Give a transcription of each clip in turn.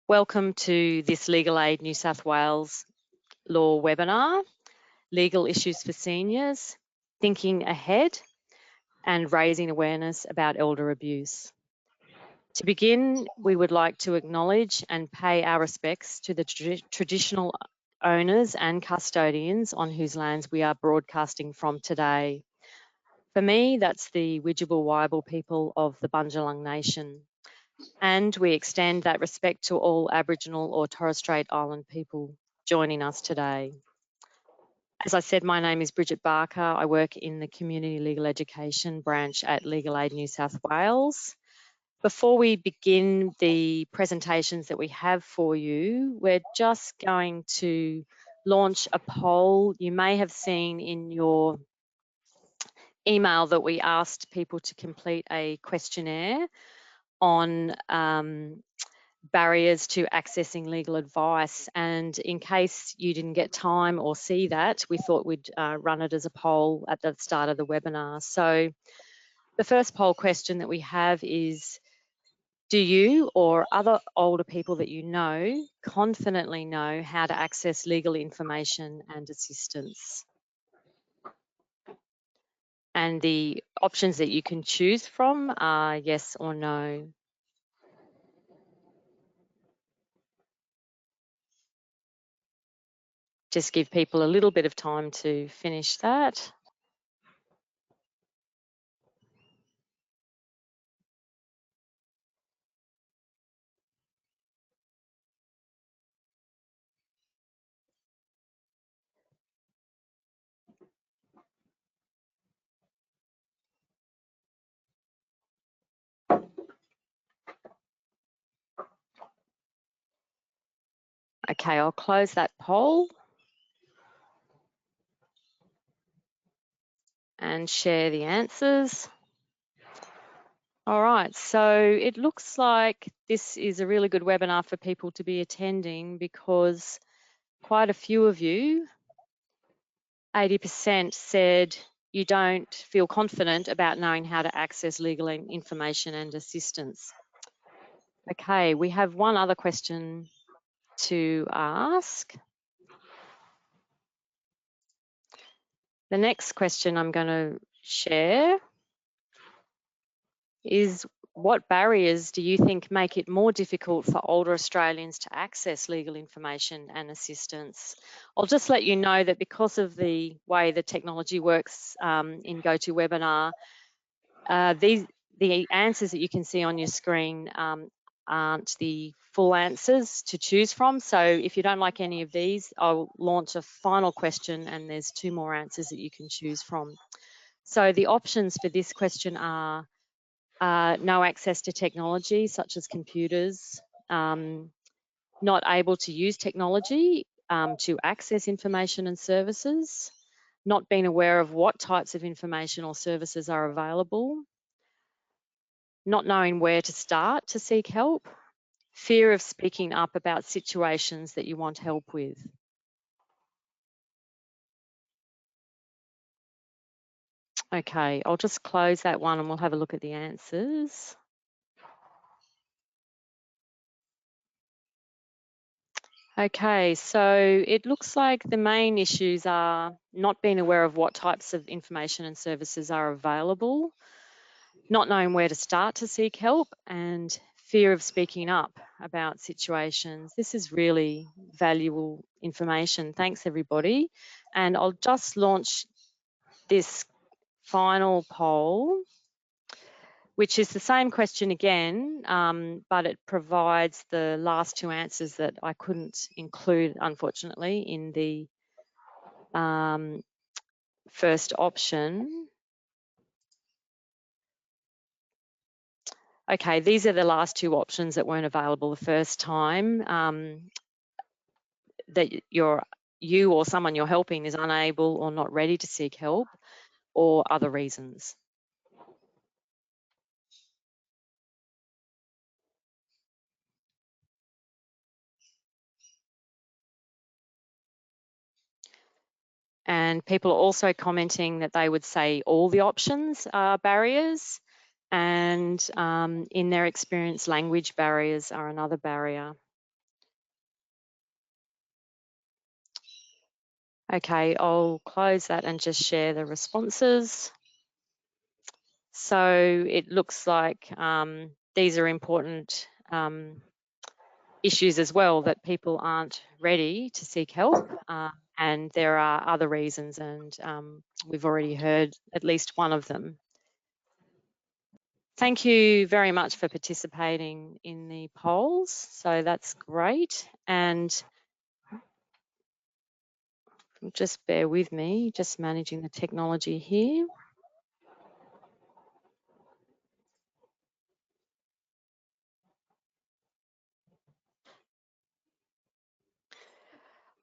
Welcome to this Legal Aid New South Wales Law webinar, Legal Issues for Seniors, Thinking Ahead and Raising Awareness about Elder Abuse. To begin, we would like to acknowledge and pay our respects to the traditional owners and custodians on whose lands we are broadcasting from today. For me, that's the Widjabul-Waible people of the Bundjalung Nation. And we extend that respect to all Aboriginal or Torres Strait Island people joining us today. As I said, my name is Bridget Barker. I work in the Community Legal Education branch at Legal Aid New South Wales. Before we begin the presentations that we have for you, we're just going to launch a poll. You may have seen in your email that we asked people to complete a questionnaire on barriers to accessing legal advice, and in case you didn't get time or see that, we thought we'd run it as a poll at the start of the webinar. So the first poll question that we have is, do you or other older people that you know confidently know how to access legal information and assistance? And the options that you can choose from are yes or no. Just give people a little bit of time to finish that. Okay, I'll close that poll and share the answers. All right, so it looks like this is a really good webinar for people to be attending because quite a few of you, 80%, said you don't feel confident about knowing how to access legal information and assistance. Okay, we have one other question to ask. The next question I'm going to share is, what barriers do you think make it more difficult for older Australians to access legal information and assistance? I'll just let you know that because of the way the technology works in GoToWebinar, the answers that you can see on your screen aren't the full answers to choose from. So if you don't like any of these, I'll launch a final question and there's 2 more answers that you can choose from. So the options for this question are no access to technology such as computers, not able to use technology to access information and services, not being aware of what types of information or services are available, not knowing where to start to seek help, fear of speaking up about situations that you want help with. Okay, I'll just close that one and we'll have a look at the answers. Okay, so it looks like the main issues are not being aware of what types of information and services are available, not knowing where to start to seek help, and fear of speaking up about situations. This is really valuable information. Thanks, everybody. And I'll just launch this final poll, which is the same question again, but it provides the last 2 answers that I couldn't include, unfortunately, in the first option. Okay, these are the last 2 options that weren't available the first time, that you or someone you're helping is unable or not ready to seek help, or other reasons. And people are also commenting that they would say all the options are barriers, and in their experience, language barriers are another barrier. Okay, I'll close that and just share the responses. So it looks like these are important issues as well, that people aren't ready to seek help, and there are other reasons, and we've already heard at least one of them. Thank you very much for participating in the polls. So that's great. And just bear with me, just managing the technology here.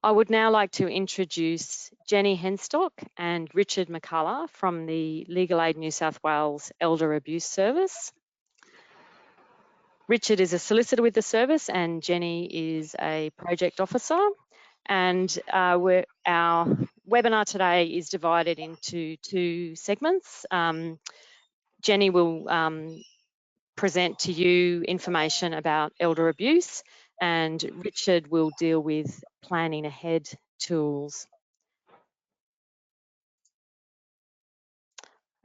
I would now like to introduce Jenny Henstock and Richard McCullough from the Legal Aid New South Wales Elder Abuse Service. Richard is a solicitor with the service and Jenny is a project officer. And our webinar today is divided into two segments. Jenny will present to you information about elder abuse, and Richard will deal with planning ahead tools.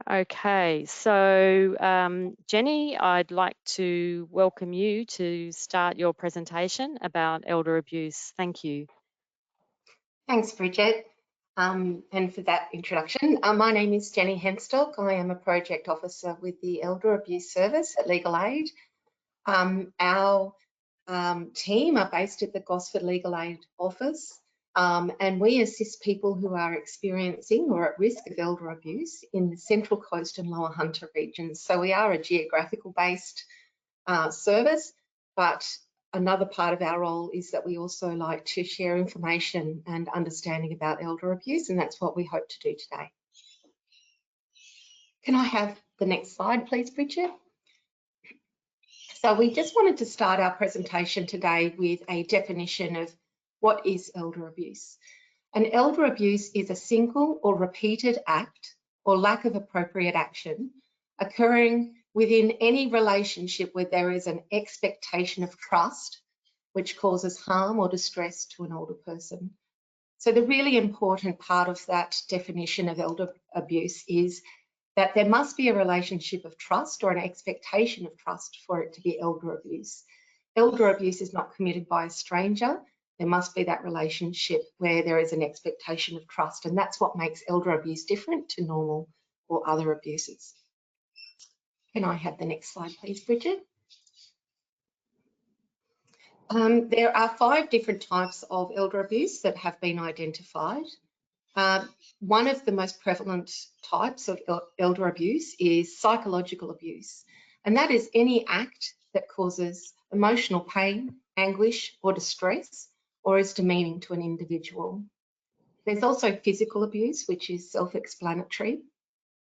Okay, so Jenny, I'd like to welcome you to start your presentation about elder abuse. Thank you. Thanks, Bridget, and for that introduction. My name is Jenny Henstock. I am a project officer with the Elder Abuse Service at Legal Aid. Our team are based at the Gosford Legal Aid office, and we assist people who are experiencing or at risk of elder abuse in the Central Coast and Lower Hunter regions. So we are a geographical based service, but another part of our role is that we also like to share information and understanding about elder abuse, and that's what we hope to do today. Can I have the next slide, please, Bridget? So we just wanted to start our presentation today with a definition of what is elder abuse. And elder abuse is a single or repeated act or lack of appropriate action occurring within any relationship where there is an expectation of trust which causes harm or distress to an older person. So the really important part of that definition of elder abuse is that there must be a relationship of trust or an expectation of trust for it to be elder abuse. Elder abuse is not committed by a stranger. There must be that relationship where there is an expectation of trust, and that's what makes elder abuse different to normal or other abuses. Can I have the next slide, please, Bridget? There are 5 different types of elder abuse that have been identified. One of the most prevalent types of elder abuse is psychological abuse, and that is any act that causes emotional pain, anguish, or distress, or is demeaning to an individual. There's also physical abuse, which is self-explanatory.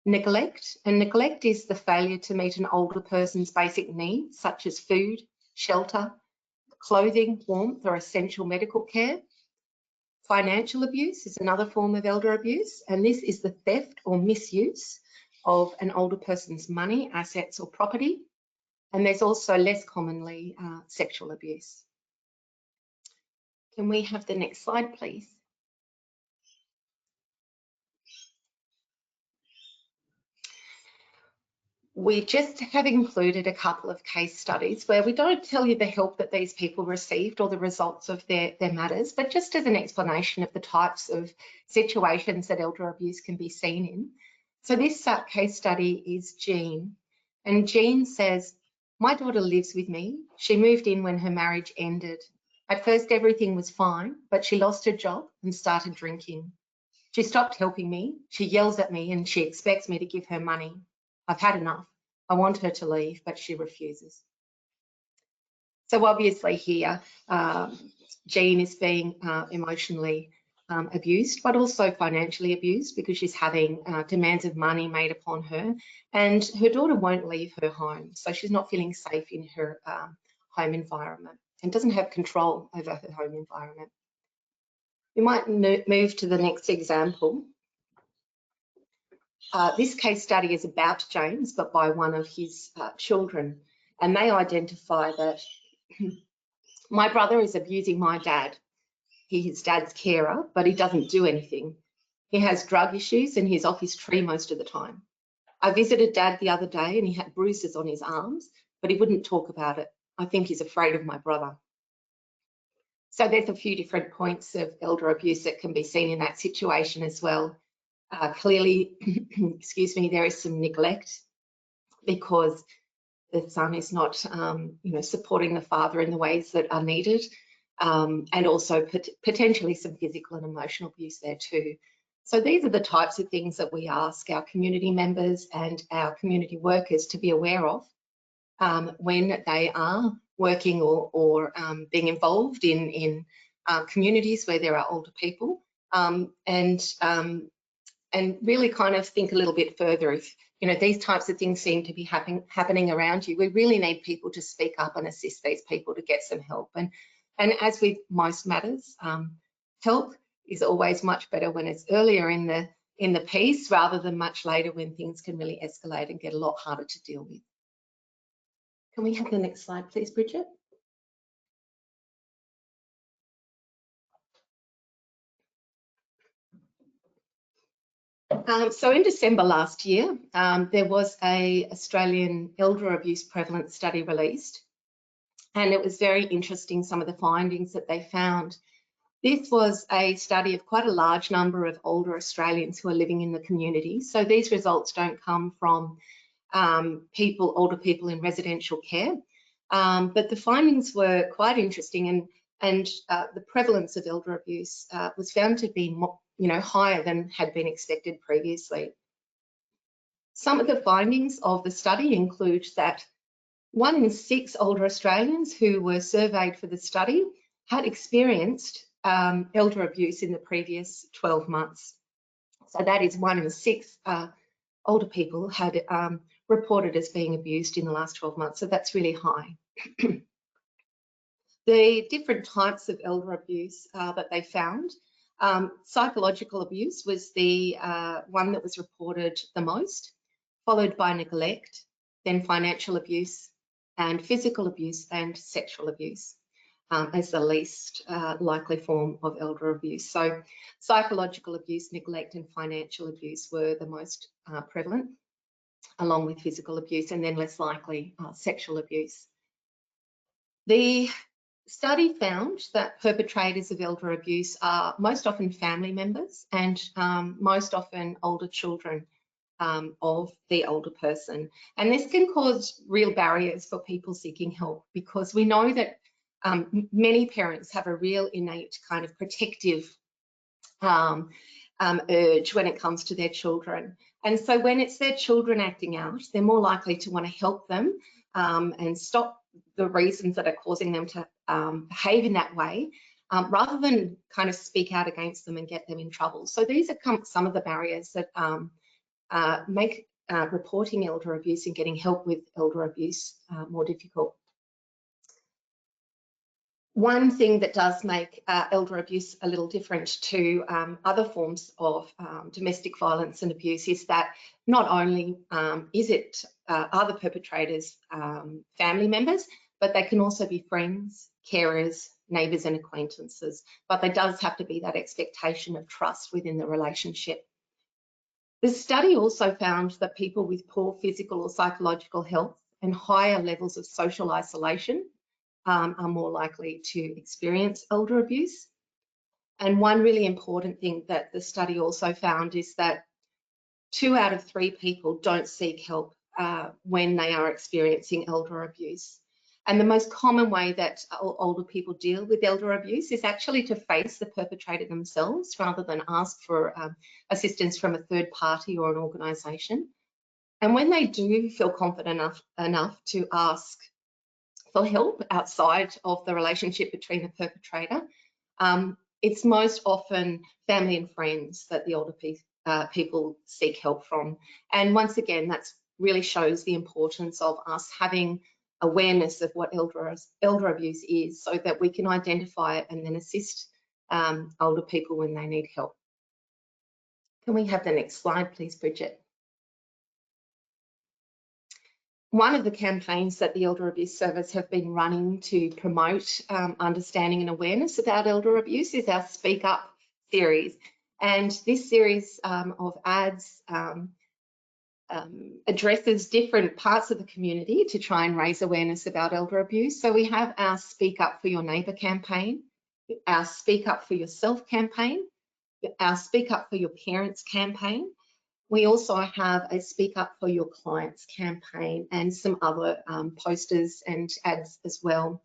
Neglect, and neglect is the failure to meet an older person's basic needs, such as food, shelter, clothing, warmth, or essential medical care. Financial abuse is another form of elder abuse, and this is the theft or misuse of an older person's money, assets, or property. And there's also, less commonly, sexual abuse. Can we have the next slide, please? We just have included a couple of case studies where we don't tell you the help that these people received or the results of their matters, but just as an explanation of the types of situations that elder abuse can be seen in. So this case study is Jean, and Jean says, "My daughter lives with me. She moved in when her marriage ended. At first everything was fine, but she lost her job and started drinking. She stopped helping me. She yells at me and she expects me to give her money. I've had enough. I want her to leave, but she refuses." So obviously here, Jean is being emotionally abused, but also financially abused because she's having demands of money made upon her, and her daughter won't leave her home. So she's not feeling safe in her home environment and doesn't have control over her home environment. We might move to the next example. This case study is about James, but by one of his children, and they identify that my brother is abusing my dad. his dad's carer, but he doesn't do anything. He has drug issues and he's off his tree most of the time. I visited Dad the other day and he had bruises on his arms, but he wouldn't talk about it. I think he's afraid of my brother. So there's a few different points of elder abuse that can be seen in that situation as well. Clearly, excuse me, there is some neglect because the son is not, supporting the father in the ways that are needed, and also potentially some physical and emotional abuse there too. So these are the types of things that we ask our community members and our community workers to be aware of when they are working or being involved in communities where there are older people, and really kind of think a little bit further. If these types of things seem to be happening around you, we really need people to speak up and assist these people to get some help. And as with most matters, help is always much better when it's earlier in the piece rather than much later when things can really escalate and get a lot harder to deal with. Can we have the next slide, please, Bridget? So in December last year, there was an Australian elder abuse prevalence study released, and it was very interesting, some of the findings that they found. This was a study of quite a large number of older Australians who are living in the community. So these results don't come from older people in residential care, but the findings were quite interesting, and the prevalence of elder abuse was found to be higher than had been expected previously. Some of the findings of the study include that 1 in 6 older Australians who were surveyed for the study had experienced elder abuse in the previous 12 months. So that is 1 in 6 older people had reported as being abused in the last 12 months. So that's really high. The different types of elder abuse that they found, psychological abuse was the one that was reported the most, followed by neglect, then financial abuse, and physical abuse and sexual abuse as the least likely form of elder abuse. So psychological abuse, neglect, and financial abuse were the most prevalent, along with physical abuse, and then less likely sexual abuse. The study found that perpetrators of elder abuse are most often family members and most often older children of the older person. And this can cause real barriers for people seeking help, because we know that many parents have a real innate kind of protective urge when it comes to their children. And so when it's their children acting out, they're more likely to want to help them and stop the reasons that are causing them to behave in that way, rather than kind of speak out against them and get them in trouble. So these are some of the barriers that make reporting elder abuse and getting help with elder abuse more difficult. One thing that does make elder abuse a little different to other forms of domestic violence and abuse is that not only are the perpetrators family members, but they can also be friends, carers, neighbours and acquaintances. But there does have to be that expectation of trust within the relationship. The study also found that people with poor physical or psychological health and higher levels of social isolation are more likely to experience elder abuse. And one really important thing that the study also found is that 2 out of 3 people don't seek help when they are experiencing elder abuse. And the most common way that older people deal with elder abuse is actually to face the perpetrator themselves rather than ask for assistance from a third party or an organisation. And when they do feel confident enough to ask for help outside of the relationship between the perpetrator, it's most often family and friends that the older people seek help from. And once again, that really shows the importance of us having awareness of what elder abuse is, so that we can identify it and then assist older people when they need help. Can we have the next slide, please, Bridget? One of the campaigns that the Elder Abuse Service have been running to promote understanding and awareness about elder abuse is our Speak Up series. And this series of ads addresses different parts of the community to try and raise awareness about elder abuse. So we have our Speak Up for Your Neighbour campaign, our Speak Up for Yourself campaign, our Speak Up for Your Parents campaign. We also have a Speak Up for Your Clients campaign and some other posters and ads as well.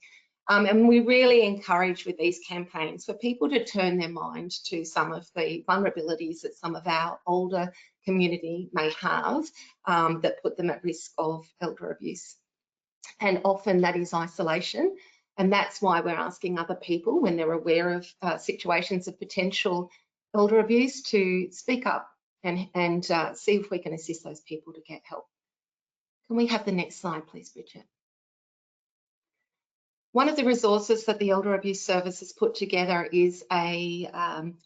And we really encourage with these campaigns for people to turn their mind to some of the vulnerabilities that some of our older community may have that put them at risk of elder abuse. And often that is isolation. And that's why we're asking other people, when they're aware of situations of potential elder abuse, to speak up and see if we can assist those people to get help. Can we have the next slide, please, Bridget? One of the resources that the Elder Abuse Service has put together is a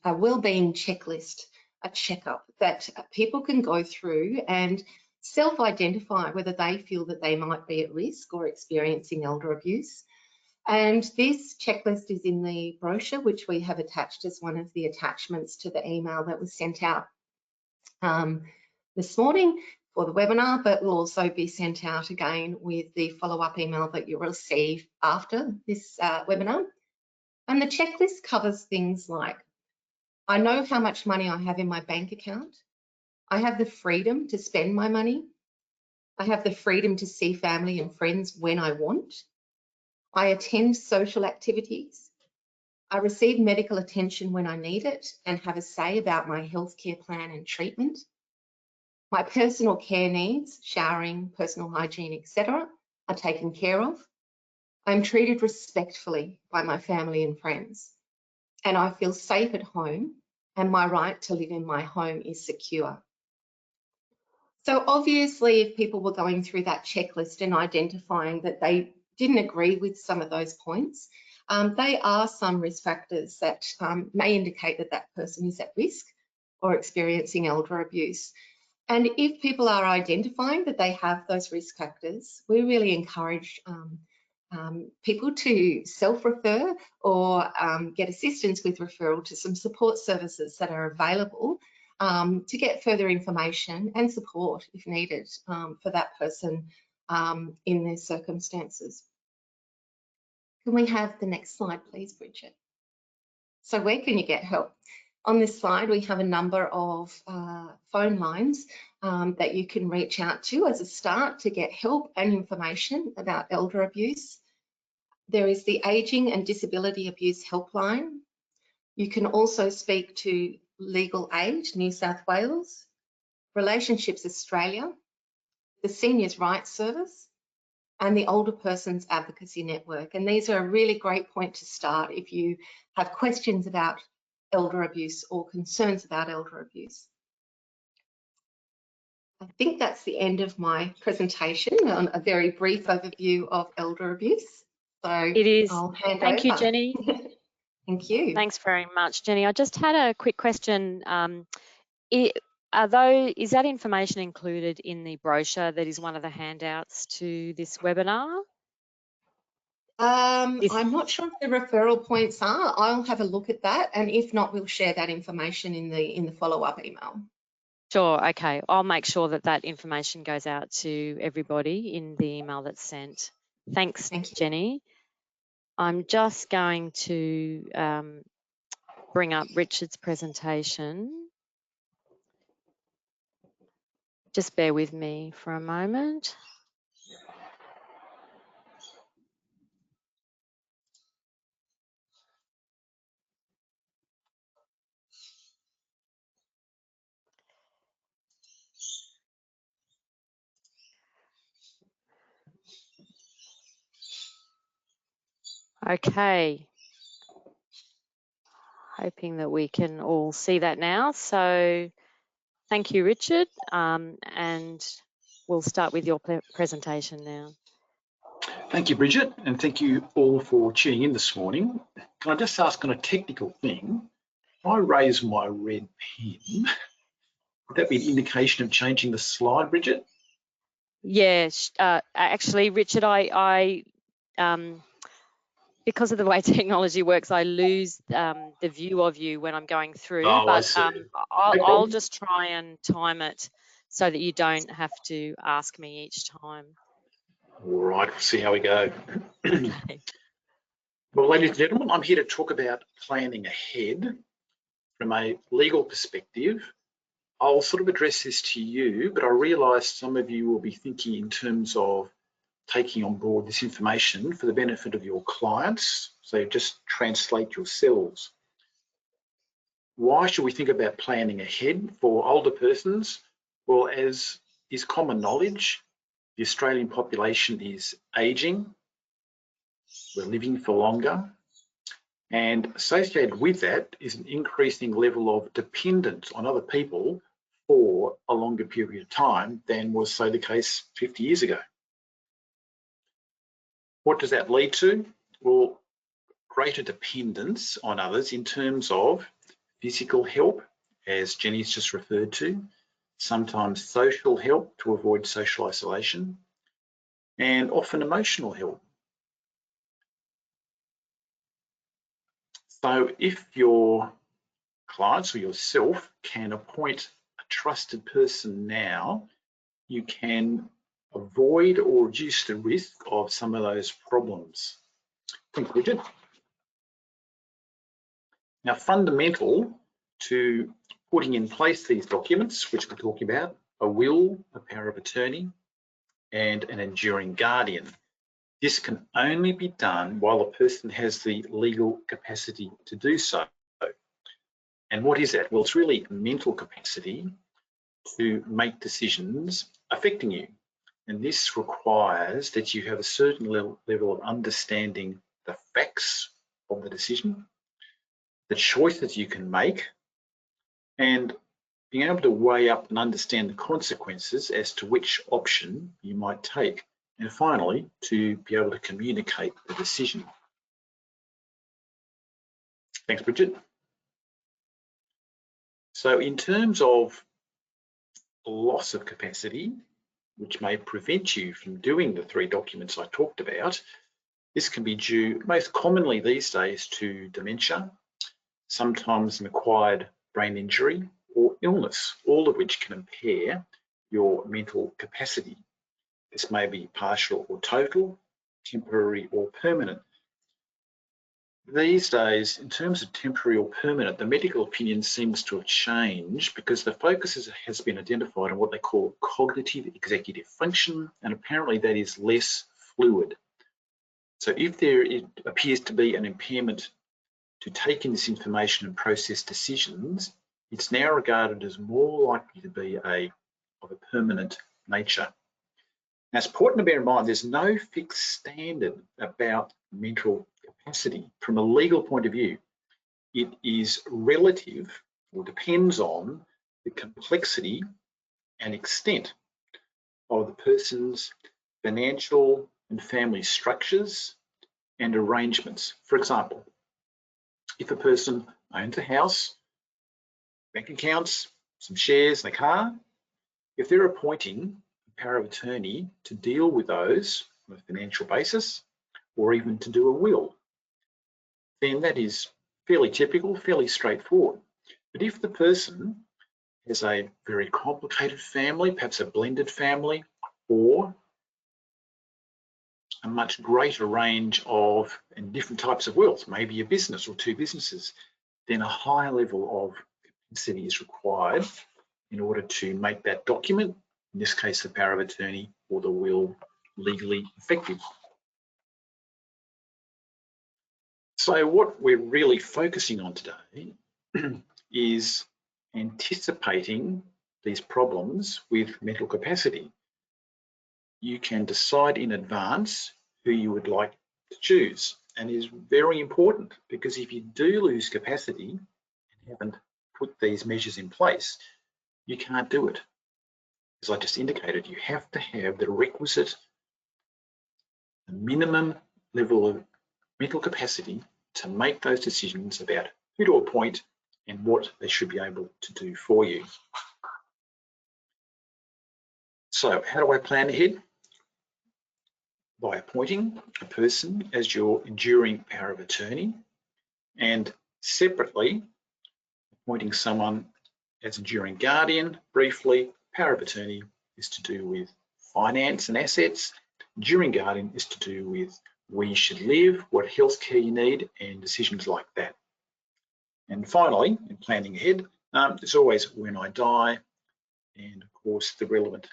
wellbeing checklist, a checkup that people can go through and self-identify whether they feel that they might be at risk or experiencing elder abuse. And this checklist is in the brochure, which we have attached as one of the attachments to the email that was sent out this morning for the webinar, but will also be sent out again with the follow-up email that you'll receive after this webinar. And the checklist covers things like, I know how much money I have in my bank account. I have the freedom to spend my money. I have the freedom to see family and friends when I want. I attend social activities. I receive medical attention when I need it and have a say about my healthcare plan and treatment. My personal care needs, showering, personal hygiene, etc., are taken care of. I'm treated respectfully by my family and friends, and I feel safe at home, and my right to live in my home is secure. So obviously, if people were going through that checklist and identifying that they didn't agree with some of those points, they are some risk factors that may indicate that that person is at risk or experiencing elder abuse. And if people are identifying that they have those risk factors, we really encourage people to self-refer or get assistance with referral to some support services that are available to get further information and support if needed for that person in their circumstances. Can we have the next slide, please, Bridget? So where can you get help? On this slide, we have a number of phone lines that you can reach out to as a start to get help and information about elder abuse. There is the Ageing and Disability Abuse Helpline. You can also speak to Legal Aid New South Wales, Relationships Australia, the Seniors' Rights Service, and the Older Persons Advocacy Network. And these are a really great point to start if you have questions about elder abuse or concerns about elder abuse. I think that's the end of my presentation on a very brief overview of elder abuse. So It is. I'll hand Thank over. you, Jenny. Thank you. Thanks very much, Jenny. I just had a quick question. Is that information included in the brochure that is one of the handouts to this webinar? I'm not sure if the referral points are. I'll have a look at that, and if not, we'll share that information in the follow-up email. Sure, okay. I'll make sure that that information goes out to everybody in the email that's sent. Thanks, Thank you. Jenny. I'm just going to bring up Richard's presentation. Just bear with me for a moment. Okay. Hoping that we can all see that now. So thank you, Richard. And we'll start with your presentation now. Thank you, Bridget, and thank you all for tuning in this morning. Can I just ask on a technical thing, if I raise my red pen, would that be an indication of changing the slide, Bridget? Yeah, actually, Richard, I because of the way technology works, I lose the view of you when I'm going through. Oh, I But see. No I'll problem. just try and time it so that you don't have to ask me each time. All right, we'll see how we go. Okay. Well, ladies and gentlemen, I'm here to talk about planning ahead from a legal perspective. I'll sort of address this to you, but I realise some of you will be thinking in terms of taking on board this information for the benefit of your clients. So just translate yourselves. Why should we think about planning ahead for older persons? Well, as is common knowledge, the Australian population is ageing, we're living for longer, and associated with that is an increasing level of dependence on other people for a longer period of time than was, say, the case 50 years ago. What does that lead to? Well, greater dependence on others in terms of physical help, as Jenny's just referred to, sometimes social help to avoid social isolation, and often emotional help. So if your clients or yourself can appoint a trusted person now, you can avoid or reduce the risk of some of those problems. Thanks, Bridget. Now, fundamental to putting in place these documents, which we're talking about, a will, a power of attorney, and an enduring guardian. This can only be done while a person has the legal capacity to do so. And what is that? Well, it's really mental capacity to make decisions affecting you. And this requires that you have a certain level of understanding the facts of the decision, the choices you can make, and being able to weigh up and understand the consequences as to which option you might take. And finally, to be able to communicate the decision. Thanks, Bridget. So in terms of loss of capacity, which may prevent you from doing the 3 documents I talked about, this can be due most commonly these days to dementia, sometimes an acquired brain injury or illness, all of which can impair your mental capacity. This may be partial or total, temporary or permanent. These days, in terms of temporary or permanent, the medical opinion seems to have changed because the focus has been identified on what they call cognitive executive function, and apparently that is less fluid. So if there appears to be an impairment to take in this information and process decisions, it's now regarded as more likely to be of a permanent nature. Now, it's important to bear in mind there's no fixed standard about mental capacity. From a legal point of view, it is relative or depends on the complexity and extent of the person's financial and family structures and arrangements. For example, if a person owns a house, bank accounts, some shares and a car, if they're appointing a power of attorney to deal with those on a financial basis, or even to do a will, then that is fairly typical, fairly straightforward. But if the person has a very complicated family, perhaps a blended family, or a much greater range of and different types of wills, maybe a business or 2 businesses, then a higher level of capacity is required in order to make that document, in this case the power of attorney or the will, legally effective. So what we're really focusing on today is anticipating these problems with mental capacity. You can decide in advance who you would like to choose, and is very important because if you do lose capacity and haven't put these measures in place, you can't do it. As I just indicated, you have to have the requisite minimum level of mental capacity to make those decisions about who to appoint and what they should be able to do for you. So how do I plan ahead? By appointing a person as your enduring power of attorney, and separately appointing someone as enduring guardian. Briefly, power of attorney is to do with finance and assets. Enduring guardian is to do with where you should live, what health care you need, and decisions like that. And finally, in planning ahead, there's always when I die, and of course the relevant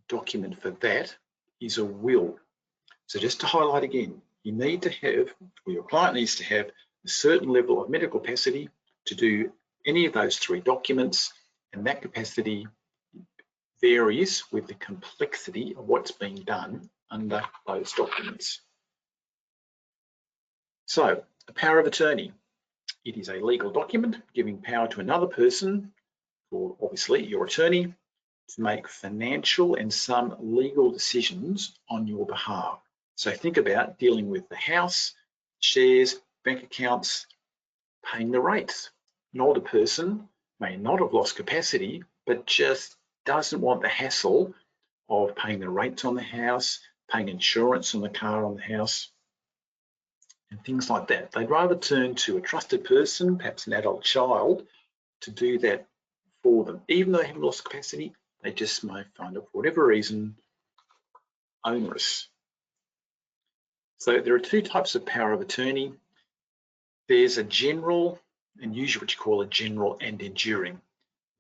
document for that is a will. So just to highlight again, you need to have, or your client needs to have, a certain level of mental capacity to do any of those three documents, and that capacity varies with the complexity of what's being done under those documents. So, a power of attorney. It is a legal document giving power to another person, or obviously your attorney, to make financial and some legal decisions on your behalf. So think about dealing with the house, shares, bank accounts, paying the rates. An older person may not have lost capacity, but just doesn't want the hassle of paying the rates on the house, paying insurance on the car on the house, and things like that. They'd rather turn to a trusted person, perhaps an adult child, to do that for them. Even though they haven't lost capacity, they just may find it, for whatever reason, onerous. So there are two types of power of attorney. There's a general, and usually what you call a general and enduring.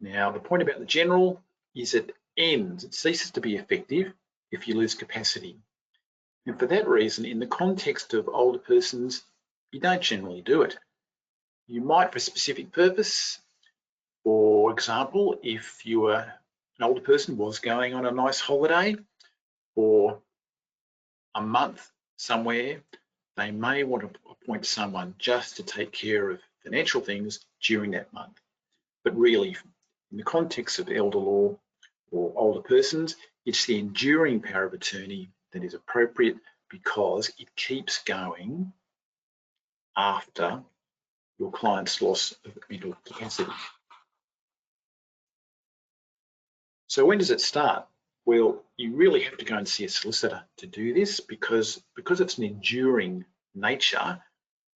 Now, the point about the general is it ends, it ceases to be effective if you lose capacity. And for that reason, in the context of older persons, you don't generally do it. You might for a specific purpose. For example, if you were an older person was going on a nice holiday for a month somewhere, they may want to appoint someone just to take care of financial things during that month. But really, in the context of elder law or older persons, it's the enduring power of attorney that is appropriate because it keeps going after your client's loss of mental capacity. So when does it start? Well, you really have to go and see a solicitor to do this because it's an enduring nature,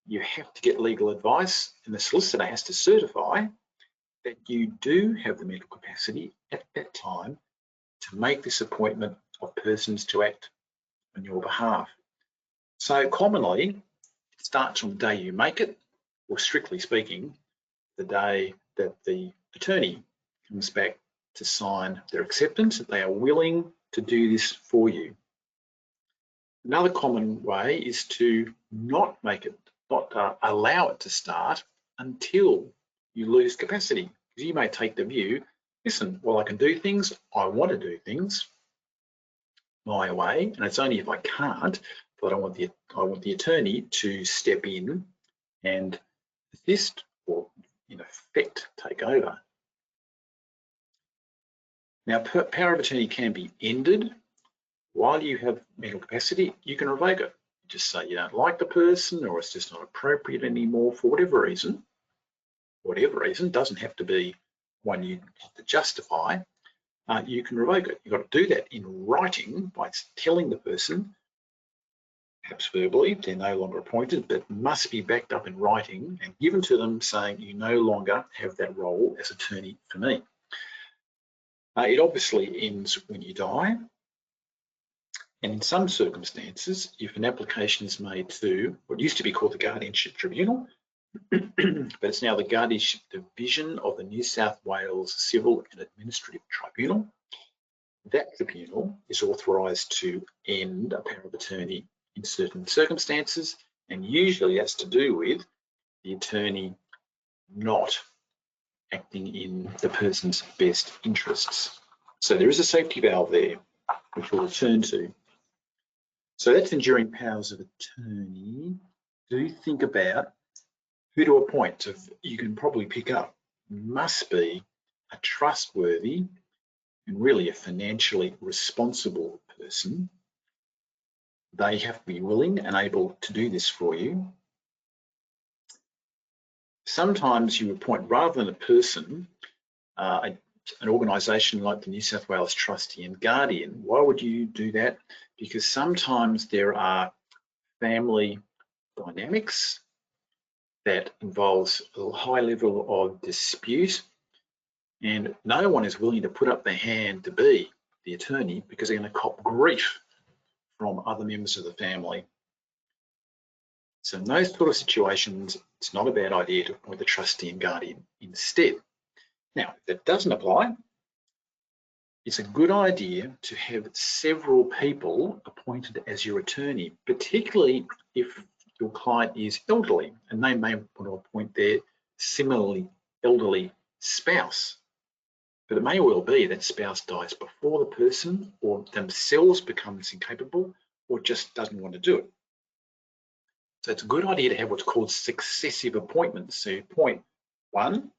you have to get legal advice, and the solicitor has to certify that you do have the mental capacity at that time to make this appointment of persons to act on your behalf. So commonly, it starts on the day you make it, or strictly speaking, the day that the attorney comes back to sign their acceptance that they are willing to do this for you. Another common way is to not allow it to start until you lose capacity. Because you may take the view, listen, well, I can do things, I want to do things my way, and it's only if I can't that I want the attorney to step in and assist, or in effect take over. Now, power of attorney can be ended while you have mental capacity. You can revoke it. Just say you don't like the person, or it's just not appropriate anymore for whatever reason. Whatever reason, doesn't have to be one you have to justify. You can revoke it. You've got to do that in writing by telling the person, perhaps verbally, they're no longer appointed, but must be backed up in writing and given to them saying you no longer have that role as attorney for me. It obviously ends when you die. And in some circumstances, if an application is made to what used to be called the Guardianship Tribunal, but it's now the Guardianship Division of the New South Wales Civil and Administrative Tribunal, that tribunal is authorised to end a power of attorney in certain circumstances, and usually that's to do with the attorney not acting in the person's best interests. So there is a safety valve there, which we'll return to. So that's enduring powers of attorney. Do think about who to appoint. So you can probably pick up, must be a trustworthy and really a financially responsible person. They have to be willing and able to do this for you. Sometimes you appoint, rather than a person, an organisation like the New South Wales Trustee and Guardian. Why would you do that? Because sometimes there are family dynamics that involves a high level of dispute, and no one is willing to put up their hand to be the attorney because they're going to cop grief from other members of the family. So in those sort of situations, it's not a bad idea to appoint the trustee and guardian instead. Now, if that doesn't apply, it's a good idea to have several people appointed as your attorney, particularly if your client is elderly and they may want to appoint their similarly elderly spouse. But it may well be that spouse dies before the person or themselves becomes incapable or just doesn't want to do it. So it's a good idea to have what's called successive appointments. So you appoint one,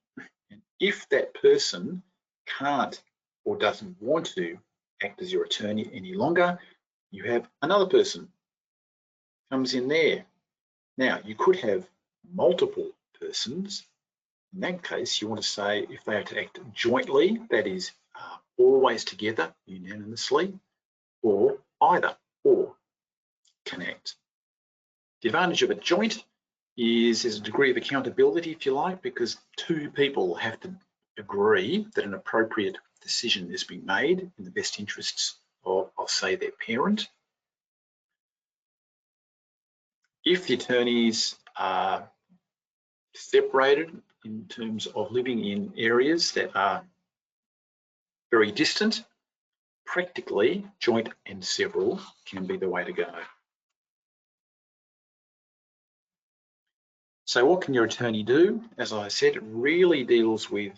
and if that person can't or doesn't want to act as your attorney any longer, you have another person comes in there. Now, you could have multiple persons. In that case, you want to say if they are to act jointly, that is always together, unanimously, or either or can act. The advantage of a joint is there's a degree of accountability, if you like, because two people have to agree that an appropriate decision is being made in the best interests of, I'll say, their parent. If the attorneys are separated in terms of living in areas that are very distant, practically joint and several can be the way to go. So what can your attorney do? As I said, it really deals with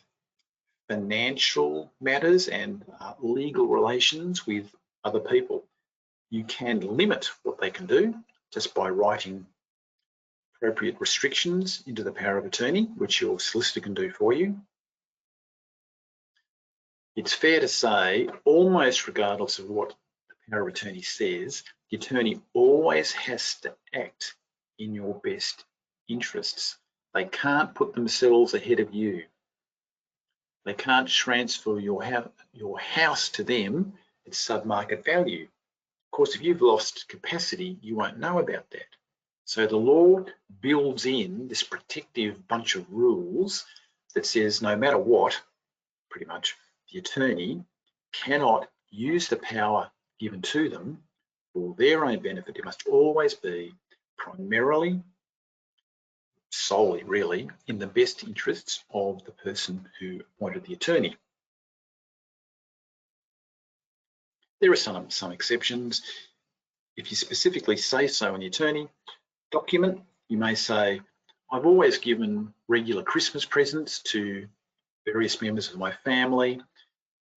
financial matters and legal relations with other people. You can limit what they can do just by writing appropriate restrictions into the power of attorney, which your solicitor can do for you. It's fair to say, almost regardless of what the power of attorney says, the attorney always has to act in your best interests. They can't put themselves ahead of you. They can't transfer your house to them at sub-market value. Of course, if you've lost capacity, you won't know about that. So the law builds in this protective bunch of rules that says no matter what, pretty much, the attorney cannot use the power given to them for their own benefit. It must always be primarily, solely really, in the best interests of the person who appointed the attorney. There are some exceptions. If you specifically say so in the attorney document, you may say, I've always given regular Christmas presents to various members of my family,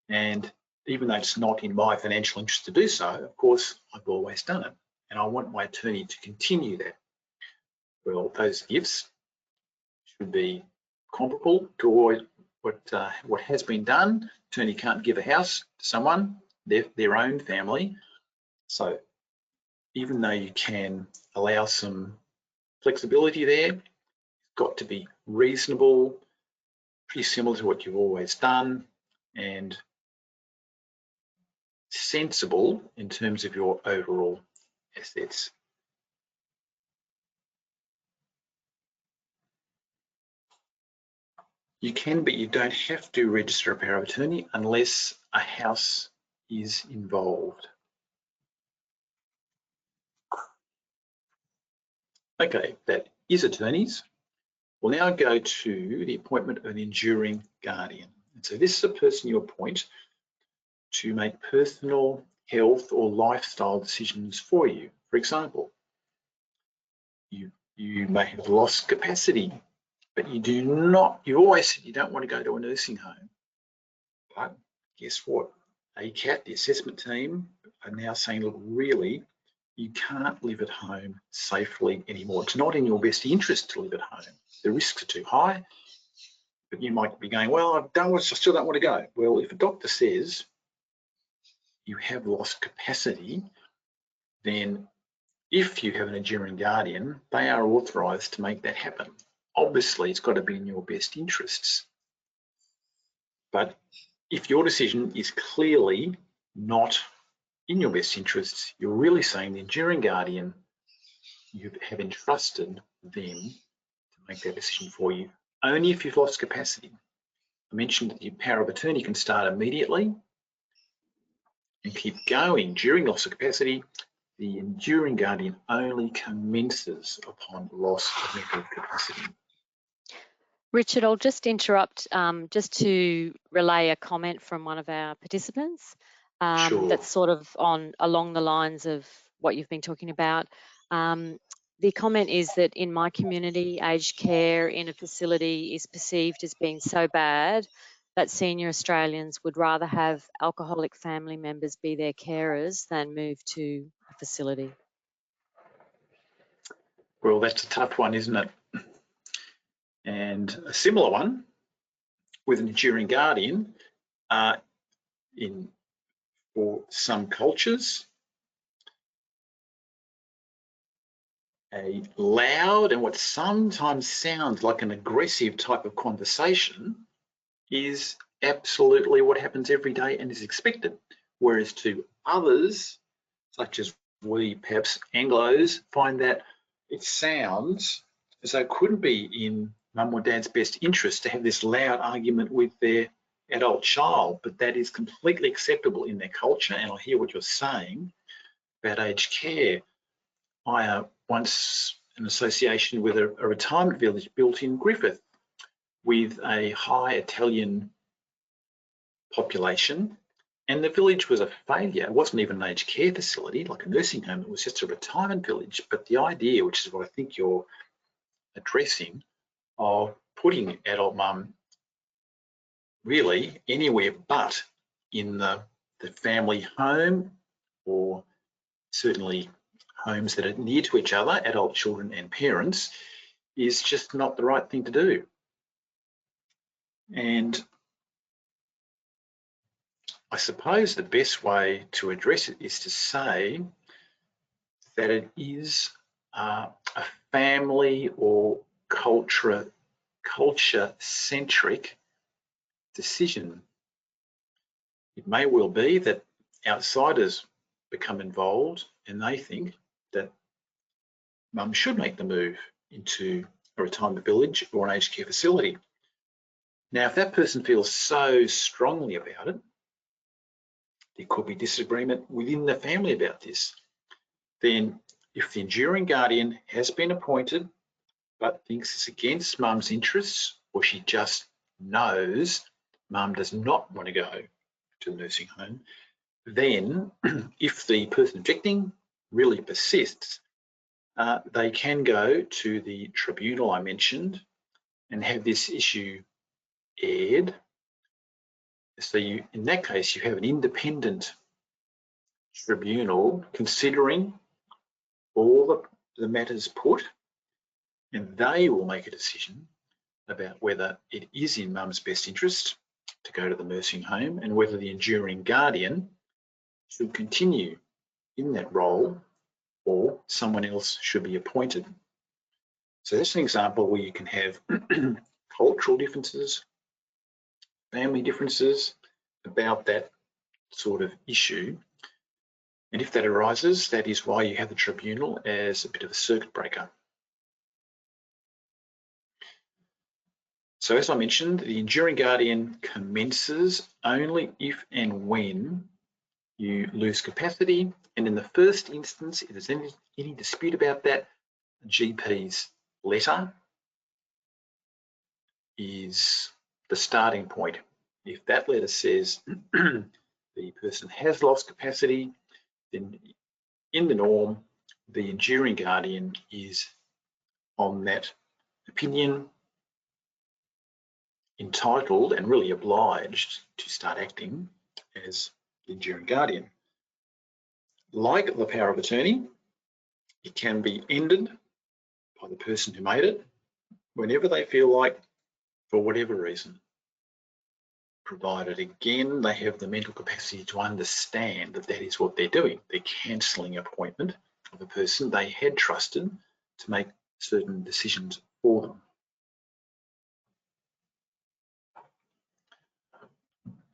and even though it's not in my financial interest to do so, of course, I've always done it, and I want my attorney to continue that. Well, those gifts should be comparable to what has been done. Attorney can't give a house to someone, their own family. So even though you can allow some flexibility there, it's got to be reasonable, pretty similar to what you've always done, and sensible in terms of your overall assets. You can, but you don't have to register a power of attorney unless a house is involved. Okay, that is attorneys. We'll now go to the appointment of an enduring guardian. And so this is a person you appoint to make personal health or lifestyle decisions for you. For example, you may have lost capacity, but you've always said you don't want to go to a nursing home. But guess what? ACAT, the assessment team, are now saying, look, really, you can't live at home safely anymore. It's not in your best interest to live at home. The risks are too high, but you might be going, well, I still don't want to go. Well, if a doctor says you have lost capacity, then if you have an enduring guardian, they are authorised to make that happen. Obviously, it's got to be in your best interests. But if your decision is clearly not in your best interests, you're really saying the enduring guardian, you have entrusted them to make that decision for you, only if you've lost capacity. I mentioned that your power of attorney can start immediately and keep going during loss of capacity. The enduring guardian only commences upon loss of mental capacity. Richard, I'll just interrupt just to relay a comment from one of our participants Sure. that's sort of along the lines of what you've been talking about. The comment is that in my community, aged care in a facility is perceived as being so bad that senior Australians would rather have alcoholic family members be their carers than move to a facility. Well, that's a tough one, isn't it? And a similar one with an enduring guardian for some cultures, a loud and what sometimes sounds like an aggressive type of conversation is absolutely what happens every day and is expected. Whereas to others, such as we, perhaps Anglos, find that it sounds as though it couldn't be in mum or dad's best interest to have this loud argument with their adult child, but that is completely acceptable in their culture. And I hear what you're saying about aged care. I once an association with a retirement village built in Griffith with a high Italian population, and the village was a failure. It wasn't even an aged care facility like a nursing home, it was just a retirement village. But the idea, which is what I think you're addressing, of putting adult mum really anywhere but in the family home, or certainly homes that are near to each other, adult children and parents, is just not the right thing to do. And I suppose the best way to address it is to say that it is a family or culture-centric decision. It may well be that outsiders become involved and they think that mum should make the move into a retirement village or an aged care facility. Now, if that person feels so strongly about it, there could be disagreement within the family about this. Then if the enduring guardian has been appointed but thinks it's against mum's interests, or she just knows mum does not want to go to the nursing home, then if the person objecting really persists, they can go to the tribunal I mentioned and have this issue aired. So in that case, you have an independent tribunal considering all the matters put, and they will make a decision about whether it is in mum's best interest to go to the nursing home and whether the enduring guardian should continue in that role or someone else should be appointed. So that's an example where you can have cultural differences, family differences about that sort of issue. And if that arises, that is why you have the tribunal as a bit of a circuit breaker. So as I mentioned, the enduring guardian commences only if and when you lose capacity. And in the first instance, if there's any dispute about that, the GP's letter is the starting point. If that letter says the person has lost capacity, then in the norm, the enduring guardian is on that opinion entitled and really obliged to start acting as the enduring guardian. Like the power of attorney, it can be ended by the person who made it whenever they feel like, for whatever reason, provided again they have the mental capacity to understand that that is what they're doing. They're cancelling appointment of a person they had trusted to make certain decisions for them.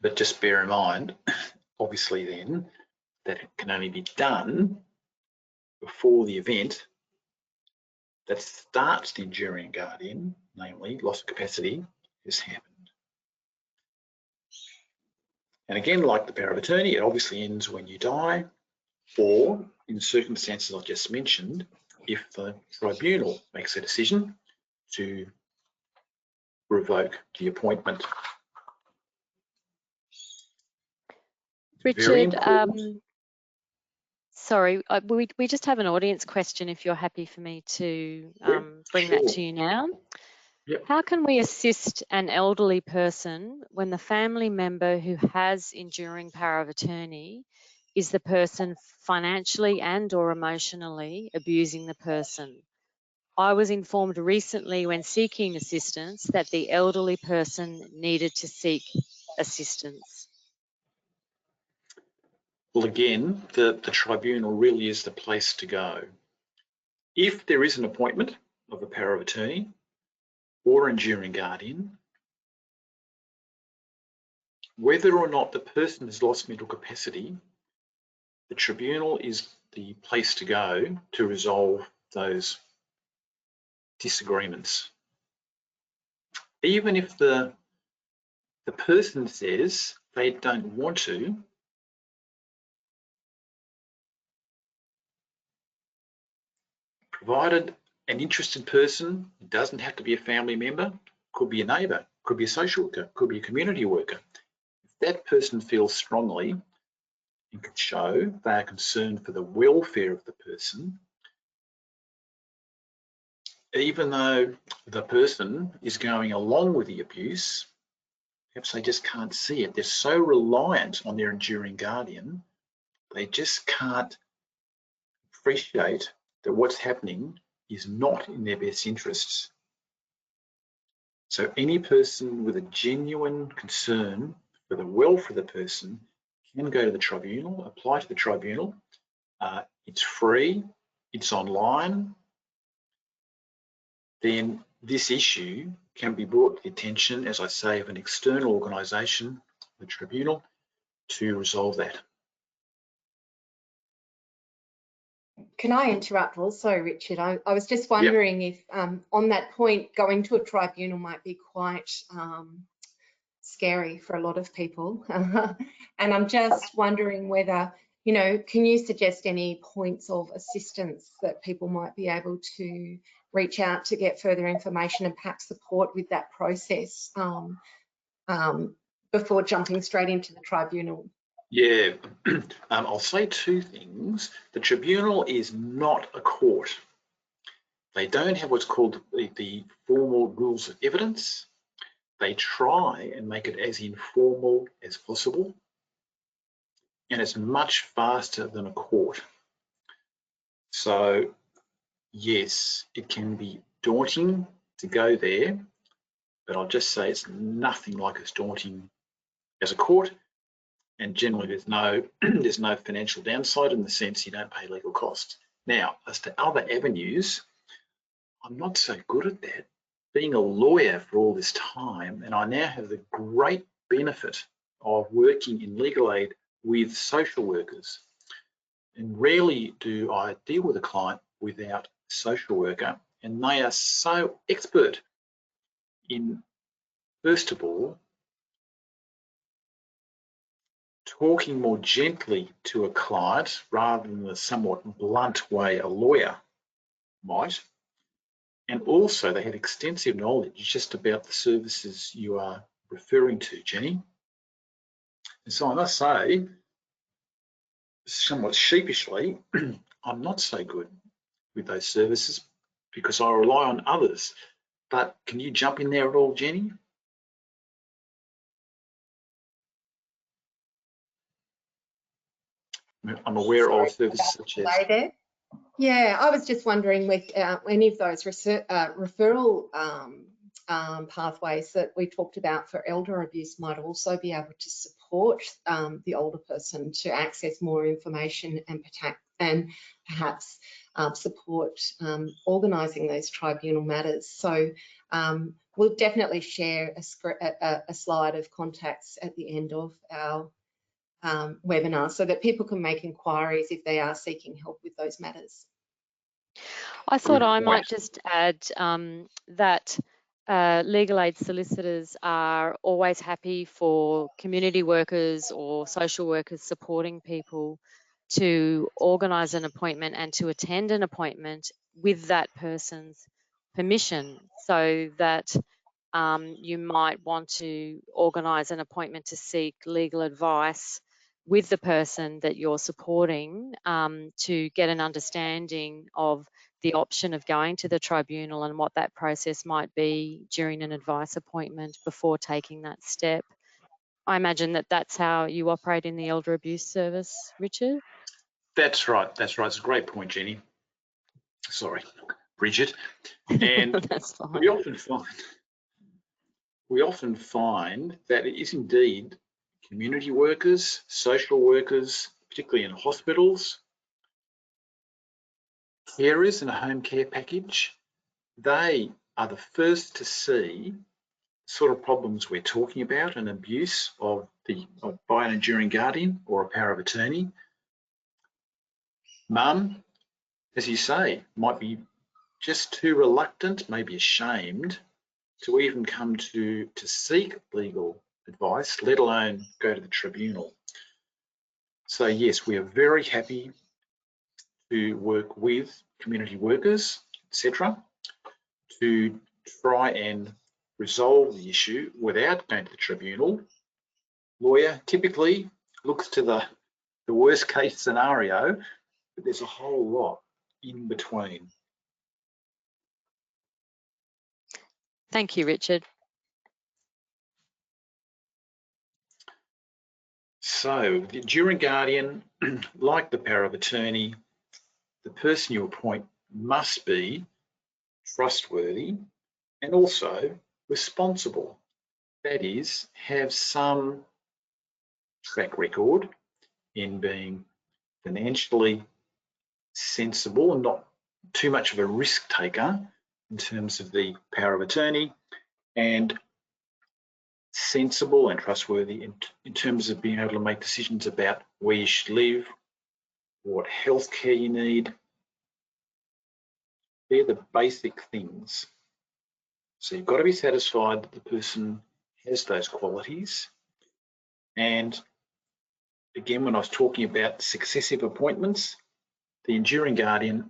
But just bear in mind, obviously then, that it can only be done before the event that starts the enduring guardian, namely loss of capacity, has happened. And again, like the power of attorney, it obviously ends when you die, or in the circumstances I've just mentioned, if the tribunal makes a decision to revoke the appointment. Richard, sorry, we just have an audience question if you're happy for me to bring that to you now. Yep. How can we assist an elderly person when the family member who has enduring power of attorney is the person financially and or emotionally abusing the person? I was informed recently when seeking assistance that the elderly person needed to seek assistance. Well, again, the tribunal really is the place to go. If there is an appointment of a power of attorney or enduring guardian, whether or not the person has lost mental capacity, the tribunal is the place to go to resolve those disagreements. Even if the person says they don't want to, provided an interested person, it doesn't have to be a family member, could be a neighbour, could be a social worker, could be a community worker. If that person feels strongly and can show they are concerned for the welfare of the person, even though the person is going along with the abuse, perhaps they just can't see it. They're so reliant on their enduring guardian, they just can't appreciate that what's happening is not in their best interests. So any person with a genuine concern for the welfare of the person can go to the tribunal, apply to the tribunal. It's free, it's online. Then this issue can be brought to the attention, as I say, of an external organisation, the tribunal, to resolve that. Can I interrupt also, Richard? I was just wondering if on that point, going to a tribunal might be quite scary for a lot of people. And I'm just wondering whether, you know, can you suggest any points of assistance that people might be able to reach out to get further information and perhaps support with that process before jumping straight into the tribunal? Yeah, I'll say two things. The tribunal is not a court. They don't have what's called the formal rules of evidence. They try and make it as informal as possible, and it's much faster than a court. So yes, it can be daunting to go there, but I'll just say it's nothing like as daunting as a court. And generally there's no financial downside in the sense you don't pay legal costs. Now, as to other avenues, I'm not so good at that. Being a lawyer for all this time, and I now have the great benefit of working in legal aid with social workers. And rarely do I deal with a client without a social worker, and they are so expert in, first of all, talking more gently to a client rather than the somewhat blunt way a lawyer might. And also they have extensive knowledge just about the services you are referring to, Jenny. And so I must say, somewhat sheepishly, I'm not so good with those services because I rely on others. But can you jump in there at all, Jenny? I'm aware of services such as... Yeah, I was just wondering with any of those referral pathways that we talked about for elder abuse might also be able to support support the older person to access more information and perhaps support organising those tribunal matters. So we'll definitely share a slide of contacts at the end of our webinar so that people can make inquiries if they are seeking help with those matters. I thought I might just add that legal aid solicitors are always happy for community workers or social workers supporting people to organise an appointment and to attend an appointment with that person's permission, so that you might want to organise an appointment to seek legal advice with the person that you're supporting to get an understanding of the option of going to the tribunal and what that process might be during an advice appointment before taking that step. I imagine that that's how you operate in the Elder Abuse Service, Richard? That's right. That's right. It's a great point, Jenny. Sorry, Bridget. And That's fine. we often find that it is indeed community workers, social workers, particularly in hospitals, carers in a home care package. They are the first to see the sort of problems we're talking about, an abuse by an enduring guardian or a power of attorney. Mum, as you say, might be just too reluctant, maybe ashamed to even come to seek legal advice, let alone go to the tribunal. So yes, we are very happy to work with community workers, etc., to try and resolve the issue without going to the tribunal. Lawyer typically looks to the worst case scenario, but there's a whole lot in between. Thank you, Richard. So the enduring guardian, like the power of attorney, the person you appoint must be trustworthy and also responsible. That is, have some track record in being financially sensible and not too much of a risk taker in terms of the power of attorney, and sensible and trustworthy in terms of being able to make decisions about where you should live, what health care you need. They're the basic things. So you've got to be satisfied that the person has those qualities. And again, when I was talking about successive appointments, the enduring guardian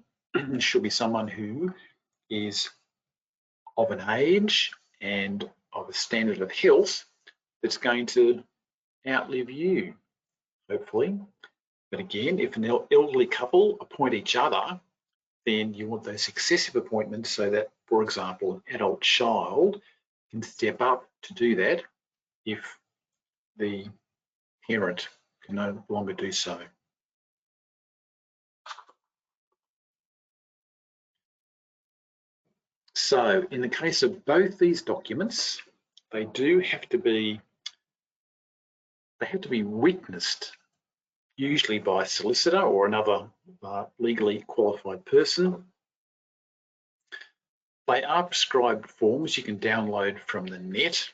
should be someone who is of an age and of a standard of health that's going to outlive you, hopefully. But again, if an elderly couple appoint each other, then you want those successive appointments so that, for example, an adult child can step up to do that if the parent can no longer do so. So in the case of both these documents, they have to be witnessed, usually by a solicitor or another legally qualified person. They are prescribed forms you can download from the net.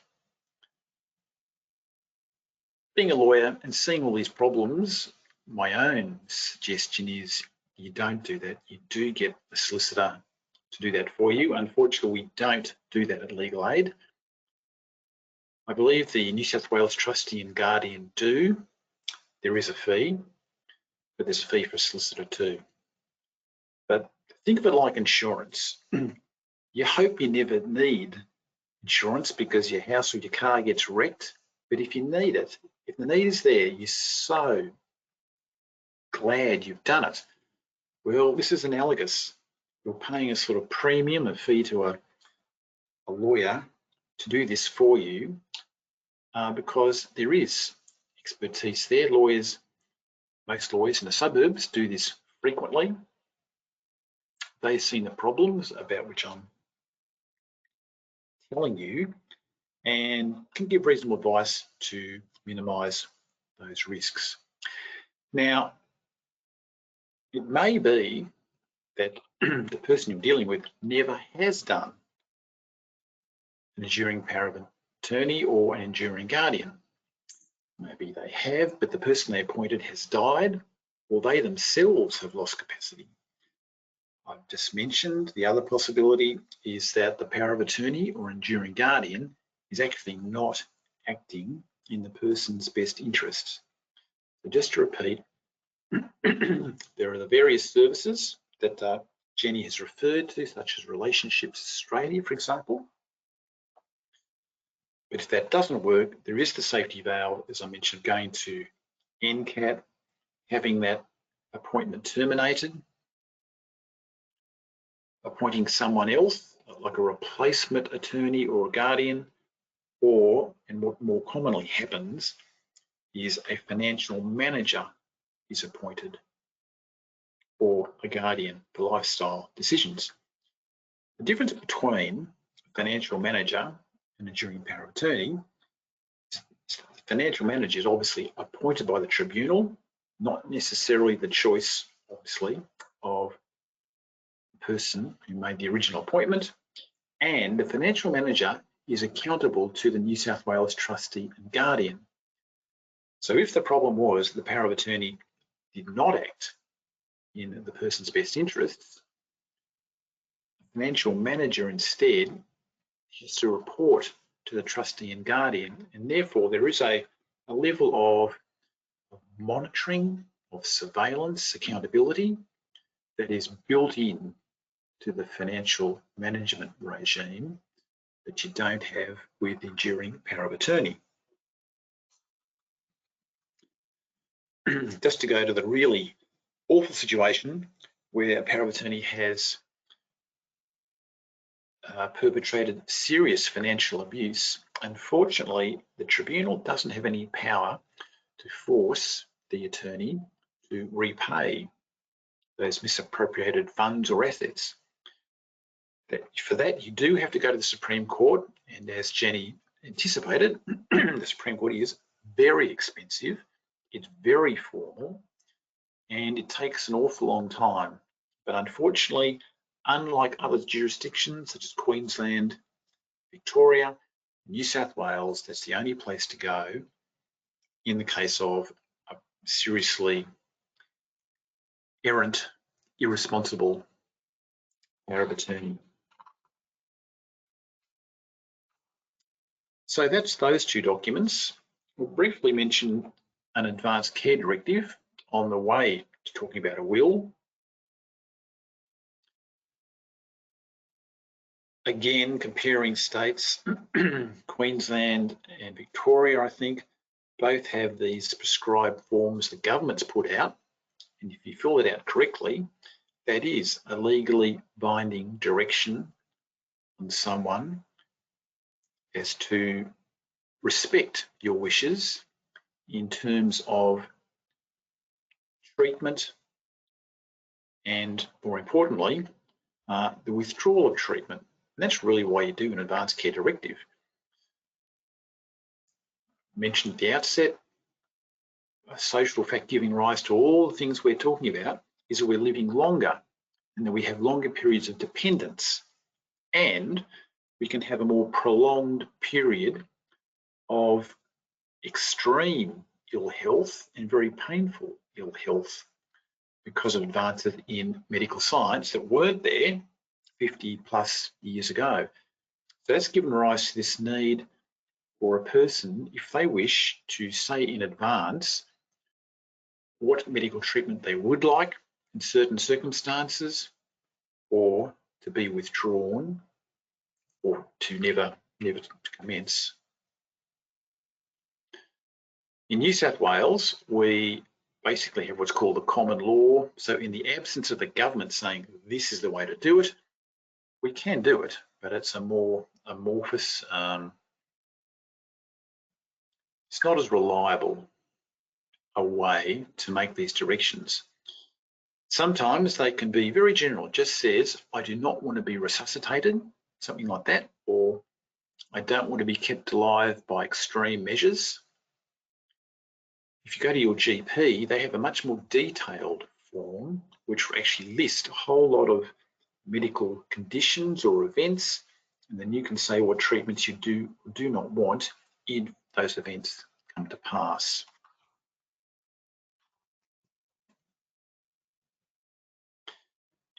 Being a lawyer and seeing all these problems, my own suggestion is you don't do that. You do get a solicitor to do that for you. Unfortunately, we don't do that at Legal Aid. I believe the New South Wales Trustee and Guardian do. There is a fee, but there's a fee for a solicitor too. But think of it like insurance. You hope you never need insurance because your house or your car gets wrecked. But if you need it, if the need is there, you're so glad you've done it. Well, this is analogous. You're paying a sort of premium, a fee to a lawyer to do this for you because there is expertise there. Most lawyers in the suburbs do this frequently. They've seen the problems about which I'm telling you and can give reasonable advice to minimise those risks. Now, it may be that the person you're dealing with never has done an enduring power of attorney or an enduring guardian. Maybe they have, but the person they appointed has died, or they themselves have lost capacity. I've just mentioned the other possibility is that the power of attorney or enduring guardian is actually not acting in the person's best interests. So just to repeat, there are the various services that Jenny has referred to, such as Relationships Australia, for example. But if that doesn't work, there is the safety valve, as I mentioned, going to NCAT, having that appointment terminated, appointing someone else, like a replacement attorney or a guardian, or, and what more commonly happens, is a financial manager is appointed or a guardian for lifestyle decisions. The difference between a financial manager and enduring power of attorney is the financial manager is obviously appointed by the tribunal, not necessarily the choice, obviously, of the person who made the original appointment, and the financial manager is accountable to the New South Wales trustee and guardian. So if the problem was the power of attorney did not act in the person's best interests, the financial manager instead has to report to the trustee and guardian, and therefore there is a level of monitoring, of surveillance, accountability that is built in to the financial management regime that you don't have with enduring power of attorney. Just to go to the really awful situation where a power of attorney has perpetrated serious financial abuse, unfortunately, the tribunal doesn't have any power to force the attorney to repay those misappropriated funds or assets. For that, you do have to go to the Supreme Court, and as Jenny anticipated, the Supreme Court is very expensive, it's very formal, and it takes an awful long time. But unfortunately, unlike other jurisdictions such as Queensland, Victoria, New South Wales, that's the only place to go in the case of a seriously errant, irresponsible power of attorney. So that's those two documents. We'll briefly mention an advanced care directive on the way to talking about a will. Again, comparing states, Queensland and Victoria, I think, both have these prescribed forms the government's put out. And if you fill it out correctly, that is a legally binding direction on someone as to respect your wishes in terms of treatment and, more importantly, the withdrawal of treatment. And that's really why you do an advanced care directive. Mentioned at the outset, a social fact giving rise to all the things we're talking about is that we're living longer and that we have longer periods of dependence, and we can have a more prolonged period of extreme ill health and very painful ill health because of advances in medical science that weren't there 50 plus years ago. So that's given rise to this need for a person, if they wish, to say in advance what medical treatment they would like in certain circumstances, or to be withdrawn, or to never commence. In New South Wales, we basically have what's called the common law. So in the absence of the government saying this is the way to do it, we can do it, but it's a more amorphous, it's not as reliable a way to make these directions. Sometimes they can be very general. It just says, I do not want to be resuscitated, something like that, or I don't want to be kept alive by extreme measures. If you go to your GP, they have a much more detailed form which will actually list a whole lot of medical conditions or events, and then you can say what treatments you do or do not want if those events come to pass.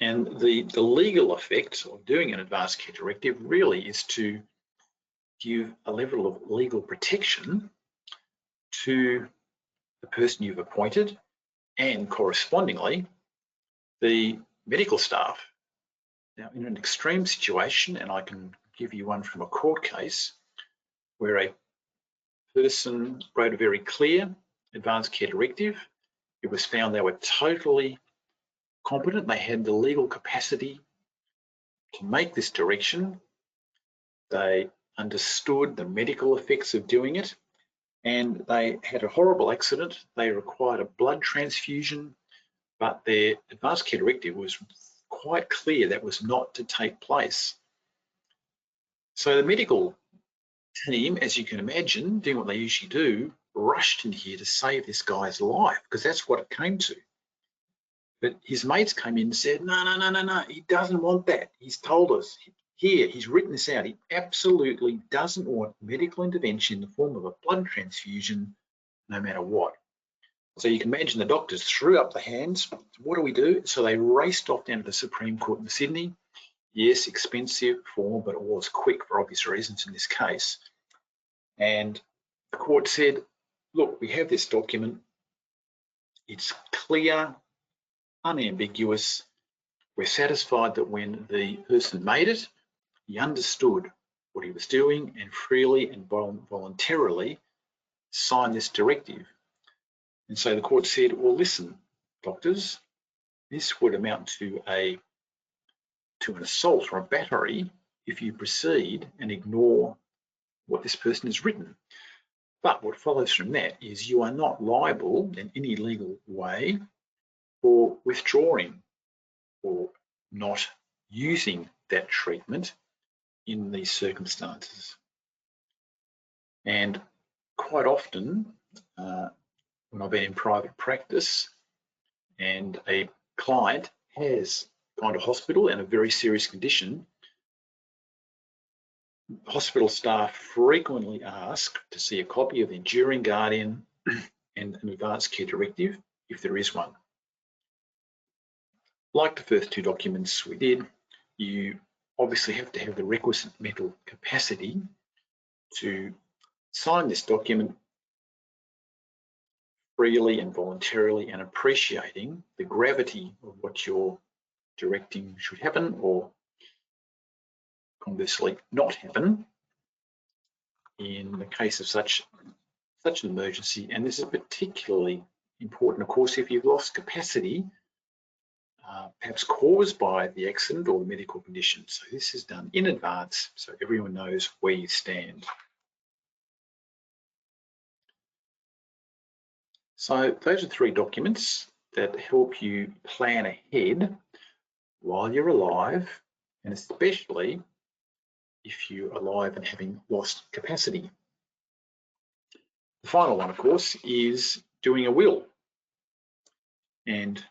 And the legal effect of doing an advanced care directive really is to give a level of legal protection to the person you've appointed and correspondingly the medical staff. Now, in an extreme situation, and I can give you one from a court case where a person wrote a very clear advanced care directive, it was found they were totally competent, they had the legal capacity to make this direction, they understood the medical effects of doing it, and they had a horrible accident, they required a blood transfusion, but their advanced care directive was quite clear that was not to take place. So the medical team, as you can imagine, doing what they usually do, rushed in here to save this guy's life because that's what it came to. But his mates came in and said, no, he doesn't want that. He's told us here, he's written this out. He absolutely doesn't want medical intervention in the form of a blood transfusion, no matter what. So you can imagine the doctors threw up the hands. What do we do? So they raced off down to the Supreme Court in Sydney. Yes, expensive form, but it was quick for obvious reasons in this case. And the court said, look, we have this document. It's clear, unambiguous. We're satisfied that when the person made it, he understood what he was doing and freely and voluntarily signed this directive. And so the court said, well, listen, doctors, this would amount to an assault or a battery if you proceed and ignore what this person has written. But what follows from that is you are not liable in any legal way for withdrawing or not using that treatment in these circumstances. And quite often, when I've been in private practice and a client has gone to hospital in a very serious condition, hospital staff frequently ask to see a copy of the enduring guardian and an advanced care directive, if there is one. Like the first two documents we did, you obviously have to have the requisite mental capacity to sign this document freely and voluntarily and appreciating the gravity of what you're directing should happen or conversely not happen in the case of such an emergency. And this is particularly important, of course, if you've lost capacity, perhaps caused by the accident or the medical condition. So this is done in advance so everyone knows where you stand. So those are three documents that help you plan ahead while you're alive, and especially if you're alive and having lost capacity. The final one, of course, is doing a will. And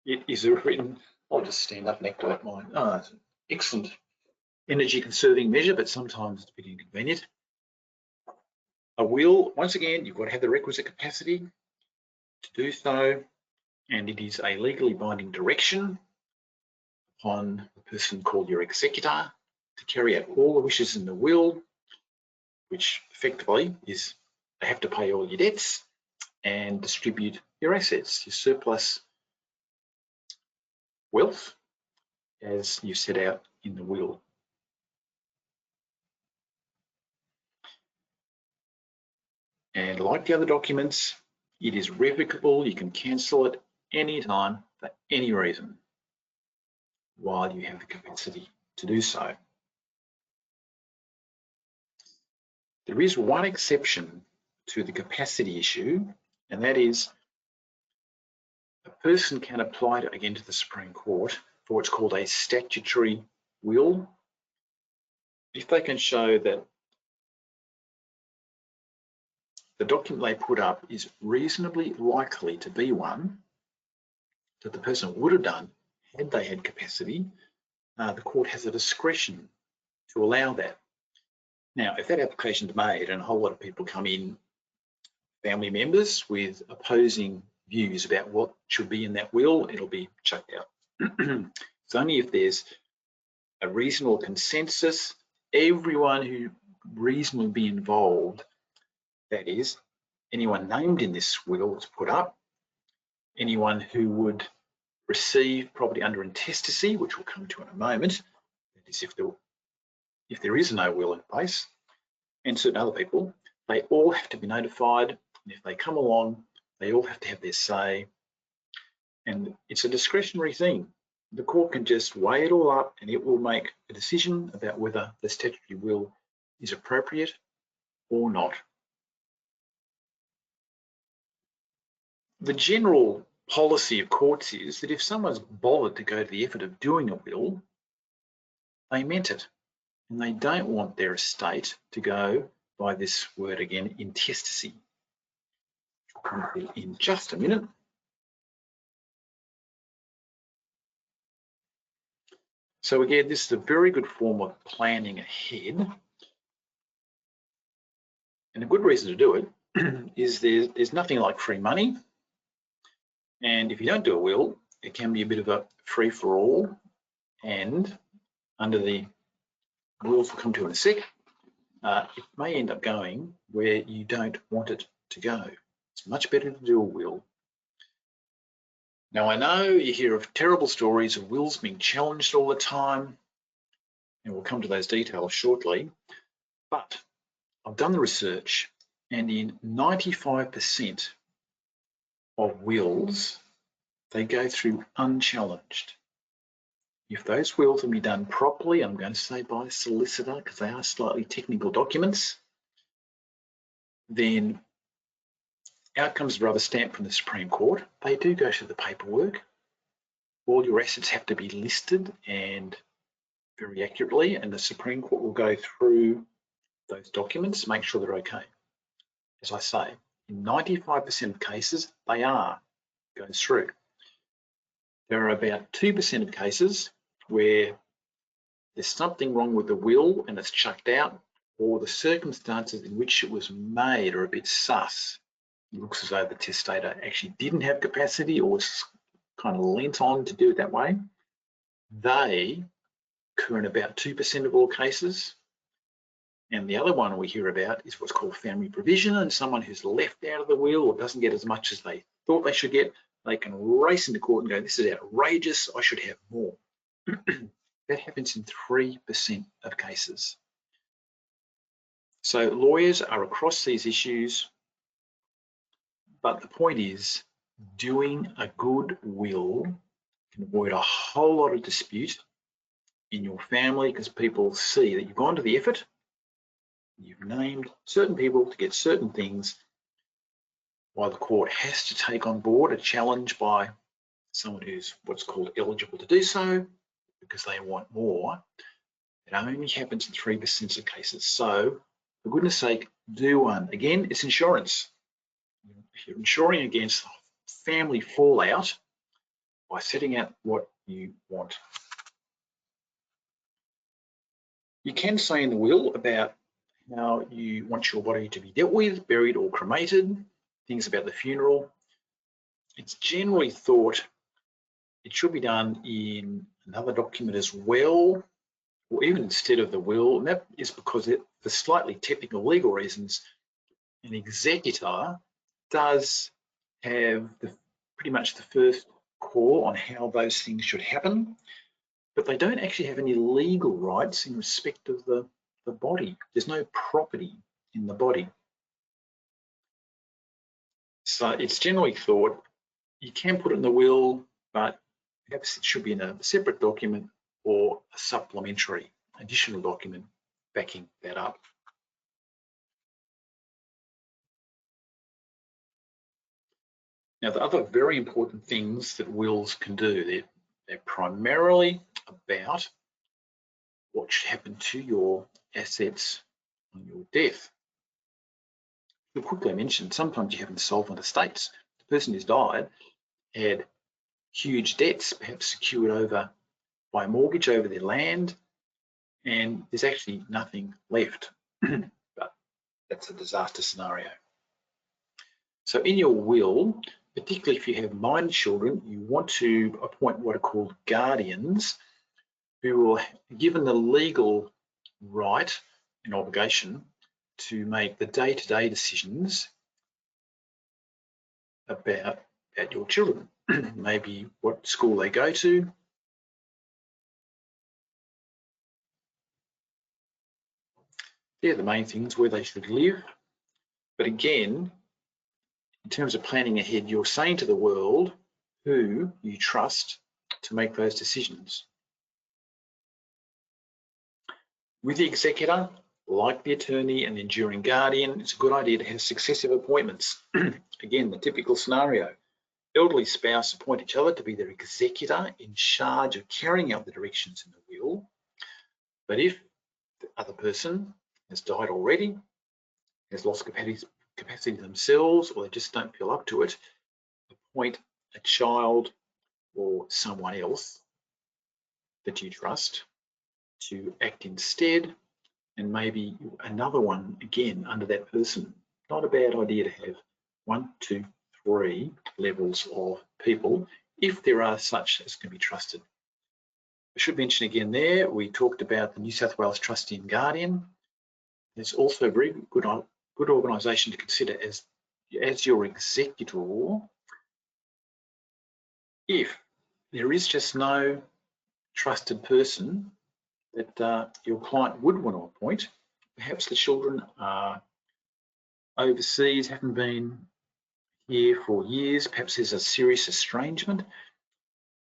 it is written, I'll just stand up and activate mine. It's an excellent energy conserving measure, but sometimes it's a bit inconvenient. A will, once again, you've got to have the requisite capacity to do so, and it is a legally binding direction upon the person called your executor to carry out all the wishes in the will, which effectively is they have to pay all your debts and distribute your assets, your surplus wealth, as you set out in the will. And like the other documents, it is revocable. You can cancel it anytime for any reason while you have the capacity to do so. There is one exception to the capacity issue, and that is a person can apply again to the Supreme Court for what's called a statutory will if they can show that the document they put up is reasonably likely to be one that the person would have done had they had capacity, the court has a discretion to allow that. Now, if that application is made and a whole lot of people come in, family members with opposing views about what should be in that will, it'll be chucked out. It's only if there's a reasonable consensus, everyone who reasonably be involved, that is, anyone named in this will is put up, anyone who would receive property under intestacy, which we'll come to in a moment, that is if there is no will in place, and certain other people, they all have to be notified. And if they come along, they all have to have their say. And it's a discretionary thing. The court can just weigh it all up and it will make a decision about whether the statutory will is appropriate or not. The general policy of courts is that if someone's bothered to go to the effort of doing a will, they meant it. And they don't want their estate to go by this word again, intestacy. I'll come to it in just a minute. So again, this is a very good form of planning ahead. And a good reason to do it is there's nothing like free money. And if you don't do a will, it can be a bit of a free-for-all. And under the rules we'll come to in a sec, it may end up going where you don't want it to go. It's much better to do a will. Now, I know you hear of terrible stories of wills being challenged all the time, and we'll come to those details shortly, but I've done the research, and in 95% of wills, they go through unchallenged. If those wills will be done properly, I'm going to say by a solicitor, because they are slightly technical documents, then outcomes rubber stamp from the Supreme Court. They do go through the paperwork. All your assets have to be listed and very accurately, and the Supreme Court will go through those documents, make sure they're okay. As I say, in 95% of cases, they goes through. There are about 2% of cases where there's something wrong with the will and it's chucked out, or the circumstances in which it was made are a bit sus. It looks as though the testator actually didn't have capacity or was kind of lent on to do it that way. They occur in about 2% of all cases. And the other one we hear about is what's called family provision, and someone who's left out of the will or doesn't get as much as they thought they should get, they can race into court and go, this is outrageous, I should have more. That happens in 3% of cases. So lawyers are across these issues, but the point is doing a good will can avoid a whole lot of dispute in your family because people see that you've gone to the effort, you've named certain people to get certain things, while the court has to take on board a challenge by someone who's what's called eligible to do so because they want more. It only happens in 3% of cases. So for goodness sake, do one. Again, it's insurance. You're insuring against family fallout by setting out what you want. You can say in the will about how you want your body to be dealt with, buried or cremated, things about the funeral. It's generally thought it should be done in another document as well, or even instead of the will, and that is because for slightly technical legal reasons, an executor does have pretty much the first call on how those things should happen, but they don't actually have any legal rights in respect of the body. There's no property in the body. So it's generally thought you can put it in the will, but perhaps it should be in a separate document or a supplementary additional document backing that up. Now, the other very important things that wills can do, they're primarily about what should happen to your assets on your death. to quickly mention, sometimes you have insolvent estates. The person who's died had huge debts, perhaps secured over by a mortgage over their land, and there's actually nothing left. But that's a disaster scenario. So in your will, particularly if you have minor children, you want to appoint what are called guardians, who will be given the legal right and obligation to make the day-to-day decisions about your children. Maybe what school they go to, they're the main things, where they should live. But again, in terms of planning ahead, you're saying to the world who you trust to make those decisions. With the executor, like the attorney and the enduring guardian, it's a good idea to have successive appointments. Again, the typical scenario. Elderly spouse appoint each other to be their executor in charge of carrying out the directions in the will. But if the other person has died already, has lost capacity themselves, or they just don't feel up to it, appoint a child or someone else that you trust to act instead, and maybe another one again under that person. Not a bad idea to have 1, 2, 3 levels of people, if there are such as can be trusted. I should mention again there, we talked about the New South Wales Trustee and Guardian. It's also a very good organisation to consider as your executor. If there is just no trusted person that your client would want to appoint, perhaps the children are overseas, haven't been here for years, perhaps there's a serious estrangement,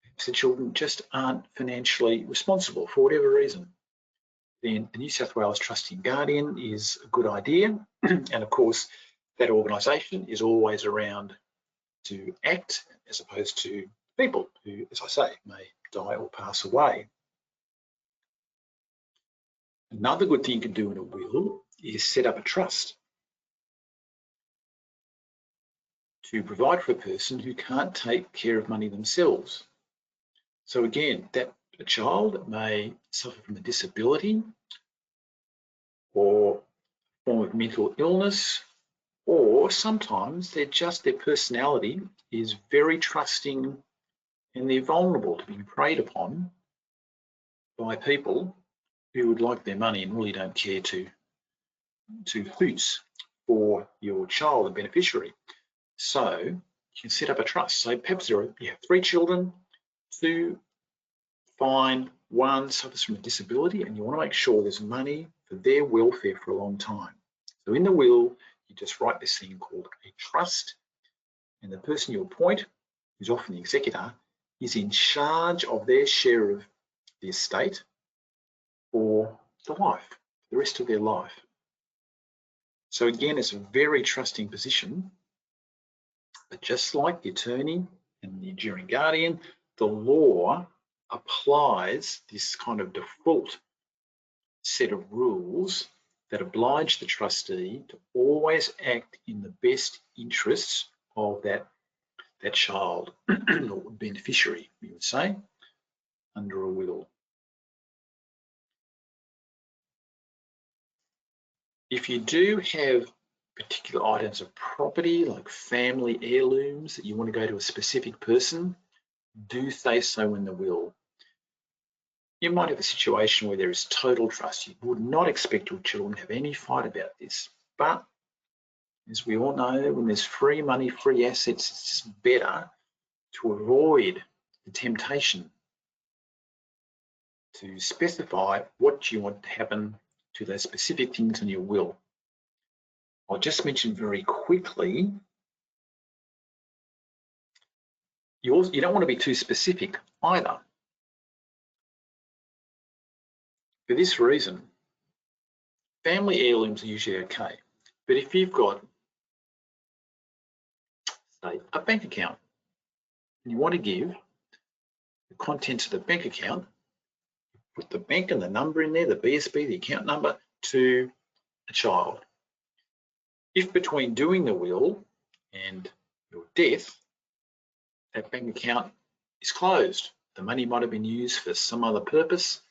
perhaps the children just aren't financially responsible for whatever reason, then the New South Wales Trustee and Guardian is a good idea. And of course, that organisation is always around to act, as opposed to people who, as I say, may die or pass away. Another good thing you can do in a will is set up a trust to provide for a person who can't take care of money themselves. So again, that a child may suffer from a disability or form of mental illness, or sometimes their personality is very trusting and they're vulnerable to being preyed upon by people who would like their money and really don't care to hoots for your child and beneficiary. So you can set up a trust. So perhaps you have 3 children, 2 fine, 1 suffers from a disability, and you want to make sure there's money for their welfare for a long time. So in the will, you just write this thing called a trust, and the person you appoint, who's often the executor, is in charge of their share of the estate for the rest of their life. So again, it's a very trusting position, but just like the attorney and the enduring guardian, the law applies this kind of default set of rules that oblige the trustee to always act in the best interests of that child or beneficiary, we would say, under a will. If you do have particular items of property like family heirlooms that you want to go to a specific person, do say so in the will. You might have a situation where there is total trust. You would not expect your children to have any fight about this, but as we all know, when there's free money, free assets, it's just better to avoid the temptation to specify what you want to happen to those specific things in your will. I'll just mention very quickly, you don't want to be too specific either. For this reason, family heirlooms are usually okay, but if you've got, say, a bank account, and you want to give the contents of the bank account, put the bank and the number in there, the BSB, the account number, to a child. If between doing the will and your death, that bank account is closed, the money might have been used for some other purpose,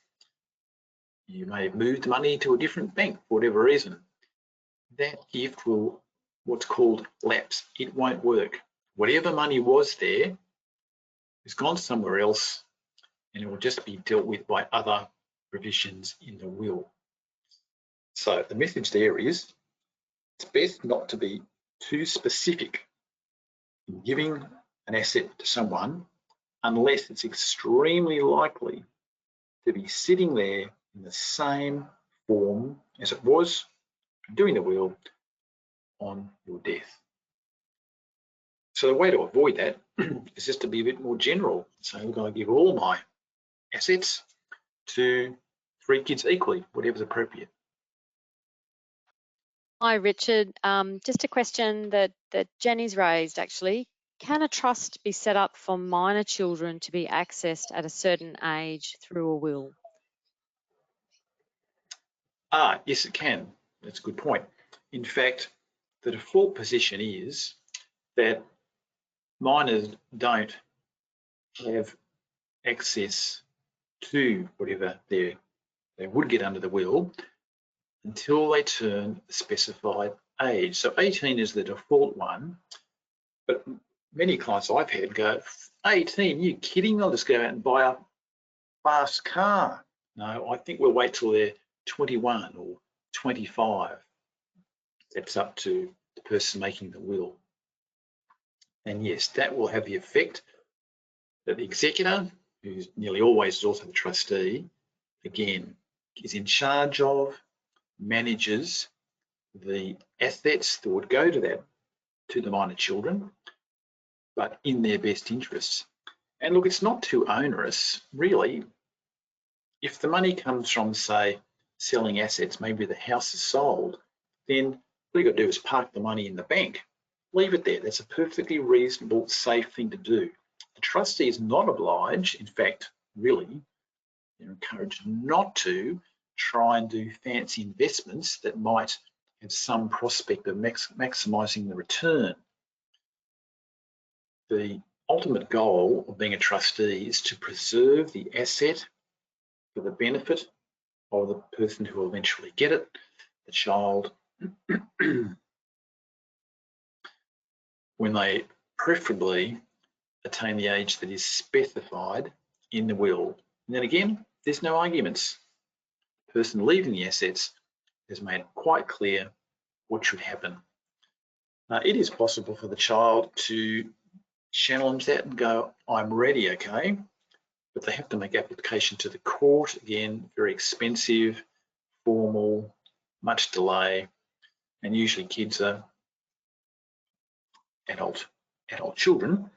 you may have moved the money to a different bank for whatever reason, that gift will what's called lapse. It won't work. Whatever money was there has gone somewhere else, and it will just be dealt with by other provisions in the will. So the message there is, it's best not to be too specific in giving an asset to someone unless it's extremely likely to be sitting there in the same form as it was doing the will on your death. So the way to avoid that is just to be a bit more general. So I'm going to give all my assets to 3 kids equally, whatever's appropriate. Hi, Richard. Just a question that Jenny's raised, actually. Can a trust be set up for minor children to be accessed at a certain age through a will? Yes, it can. That's a good point. In fact, the default position is that minors don't have access to whatever they would get under the will until they turn a specified age. So 18 is the default one, but many clients I've had go, 18, you kidding? I'll just go out and buy a fast car. No, I think we'll wait till they're 21 or 25. That's up to the person making the will. And yes, that will have the effect that the executor, who's nearly always also the trustee, again, is in charge of, manages the assets that would go to the minor children, but in their best interests. And look, it's not too onerous, really. If the money comes from, say, selling assets, maybe the house is sold, then all you've got to do is park the money in the bank. Leave it there. That's a perfectly reasonable, safe thing to do. The trustee is not obliged, in fact, really, they're encouraged not to try and do fancy investments that might have some prospect of maximising the return. The ultimate goal of being a trustee is to preserve the asset for the benefit of the person who will eventually get it, the child, when they preferably attain the age that is specified in the will. And then again, there's no arguments. The person leaving the assets has made quite clear what should happen. It is possible for the child to challenge that and go, I'm ready, okay? But they have to make application to the court. Again, very expensive, formal, much delay, and usually kids are adult children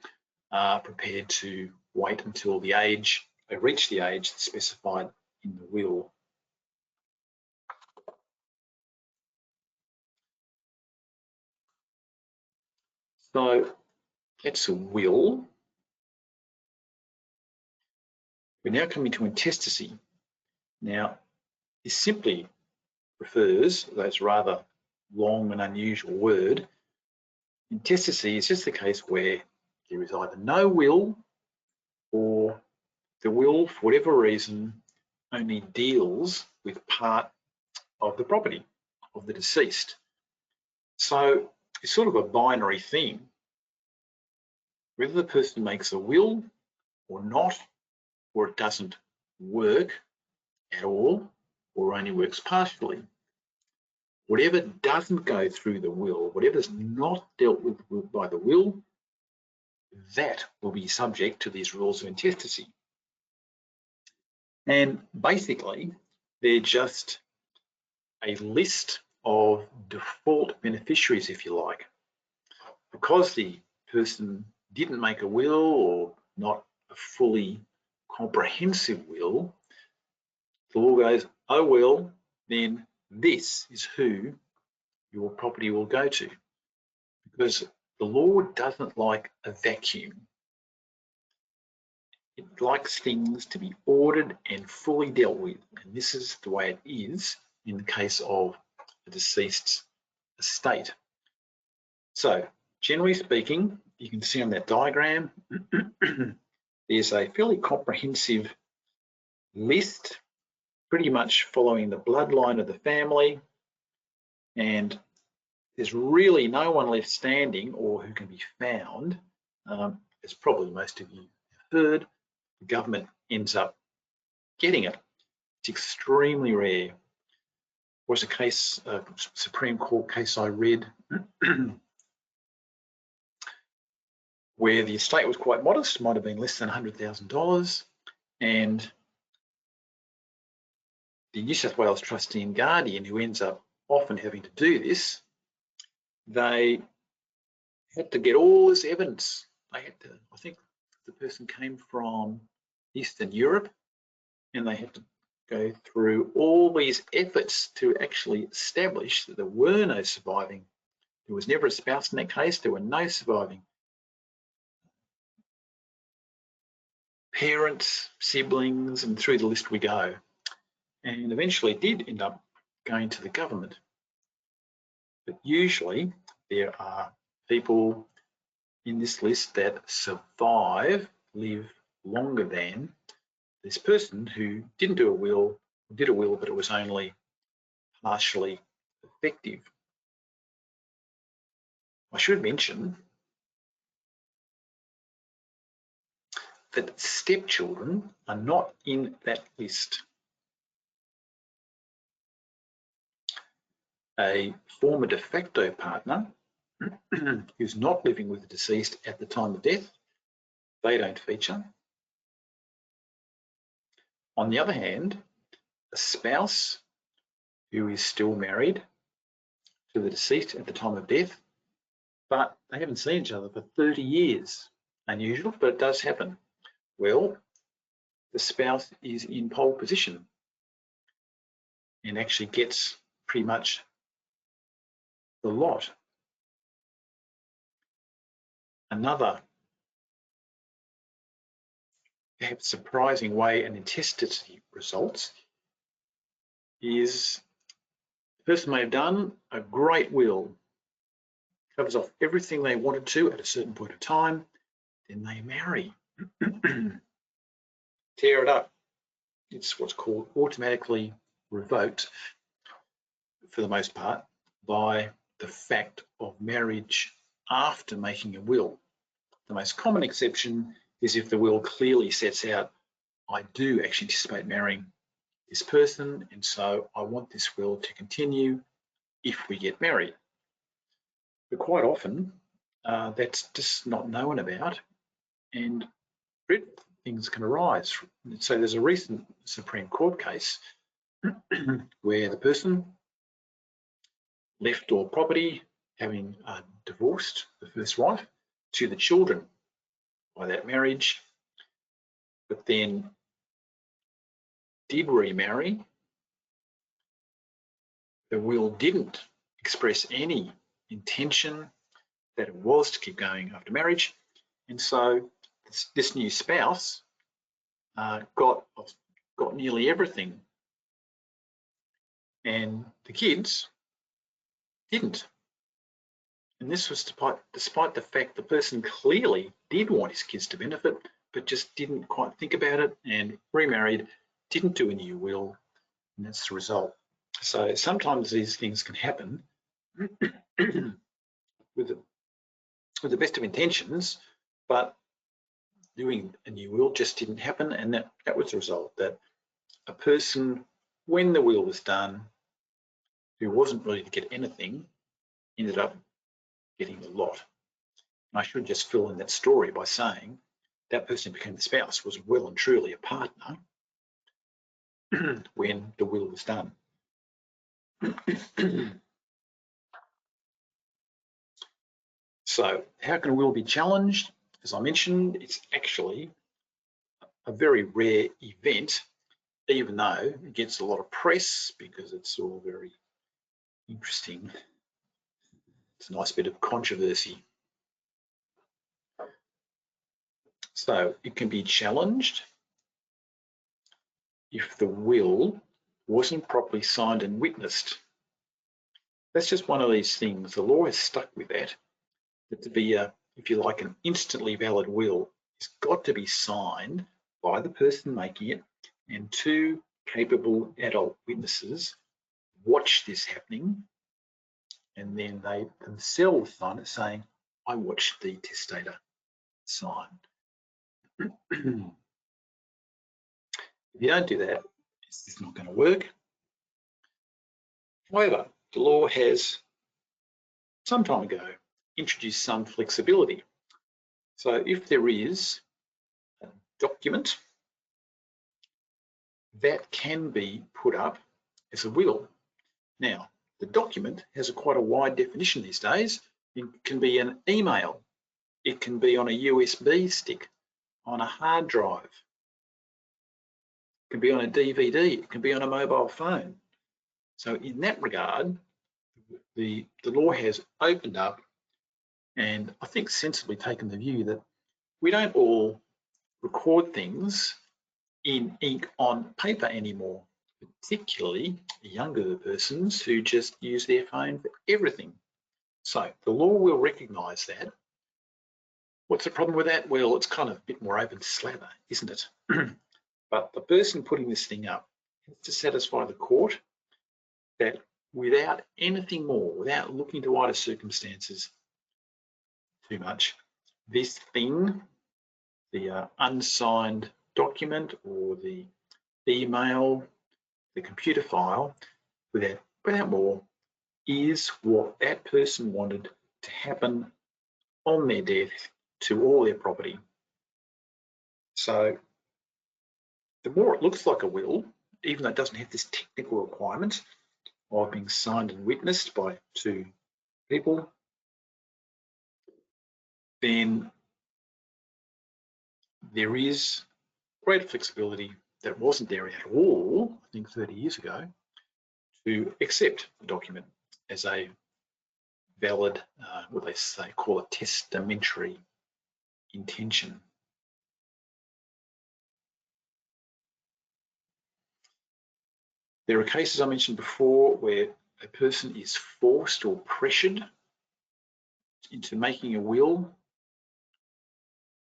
are prepared to wait until the age, they reach the age specified in the will. So that's a will. We're now coming to intestacy. Now, this simply refers, though it's rather long and unusual word, intestacy is just the case where there is either no will or the will, for whatever reason, only deals with part of the property of the deceased. So it's sort of a binary thing. Whether the person makes a will or not, or it doesn't work at all, or only works partially. Whatever doesn't go through the will, whatever's not dealt with by the will, that will be subject to these rules of intestacy. And basically, they're just a list of default beneficiaries, if you like. Because the person didn't make a will or not a fully comprehensive will, the law goes, oh well, then this is who your property will go to. Because the law doesn't like a vacuum. It likes things to be ordered and fully dealt with. And this is the way it is in the case of the deceased's estate. So generally speaking, you can see on that diagram, there's a fairly comprehensive list, pretty much following the bloodline of the family, and there's really no one left standing or who can be found. As probably most of you have heard, the government ends up getting it. It's extremely rare. Was a case, a Supreme Court case I read, where the estate was quite modest, might have been less than $100,000, and the New South Wales trustee and guardian, who ends up often having to do this, they had to get all this evidence. They had to, I think the person came from Eastern Europe, and they had to go through all these efforts to actually establish that there were no surviving. There was never a spouse in that case. There were no surviving parents, siblings, and through the list we go. And eventually did end up going to the government. But usually there are people in this list that survive, live longer than this person who didn't do a will, did a will, but it was only partially effective. I should mention that stepchildren are not in that list. A former de facto partner who's not living with the deceased at the time of death, they don't feature. On the other hand, a spouse who is still married to the deceased at the time of death, but they haven't seen each other for 30 years. Unusual, but it does happen. Well, the spouse is in pole position and actually gets pretty much the lot. Another perhaps surprising way an intestacy results is the person may have done a great will, covers off everything they wanted to at a certain point of time, then they marry. Tear it up. It's what's called automatically revoked, for the most part, by the fact of marriage after making a will. The most common exception is if the will clearly sets out, I do actually anticipate marrying this person, and so I want this will to continue if we get married. But quite often, that's just not known about, and things can arise. So there's a recent Supreme Court case where the person left all property, having divorced the first wife, to the children by that marriage, but then did remarry. The will didn't express any intention that it was to keep going after marriage, and so this new spouse got nearly everything, and the kids didn't. And this was despite the fact the person clearly did want his kids to benefit, but just didn't quite think about it and remarried, didn't do a new will, and that's the result. So sometimes these things can happen with the best of intentions, but doing a new will just didn't happen, and that was the result, that a person, when the will was done, who wasn't ready to get anything, ended up getting a lot. And I should just fill in that story by saying that person who became the spouse was well and truly a partner when the will was done. So how can a will be challenged? As I mentioned, it's actually a very rare event, even though it gets a lot of press because it's all very interesting. It's a nice bit of controversy. So it can be challenged if the will wasn't properly signed and witnessed. That's just one of these things. The law has stuck with that that to be if you like, an instantly valid will, it's got to be signed by the person making it, and two capable adult witnesses watch this happening, and then they themselves sign it saying, I watched the testator sign. If you don't do that, it's just not going to work. However, the law has some time ago introduced some flexibility. So if there is a document that can be put up as a will. Now, the document has quite a wide definition these days. It can be an email, it can be on a USB stick, on a hard drive, it can be on a DVD, it can be on a mobile phone. So in that regard, the law has opened up, and I think sensibly taken the view that we don't all record things in ink on paper anymore, particularly younger persons who just use their phone for everything. So the law will recognise that. What's the problem with that? Well, it's kind of a bit more open slather, isn't it? But the person putting this thing up has to satisfy the court that without anything more, without looking to wider circumstances too much, this thing, the unsigned document or the email, the computer file, without more, is what that person wanted to happen on their death to all their property. So the more it looks like a will, even though it doesn't have this technical requirement of being signed and witnessed by two people, then there is greater flexibility that wasn't there at all, I think 30 years ago, to accept the document as a valid, what they say, call it testamentary intention. There are cases I mentioned before where a person is forced or pressured into making a will.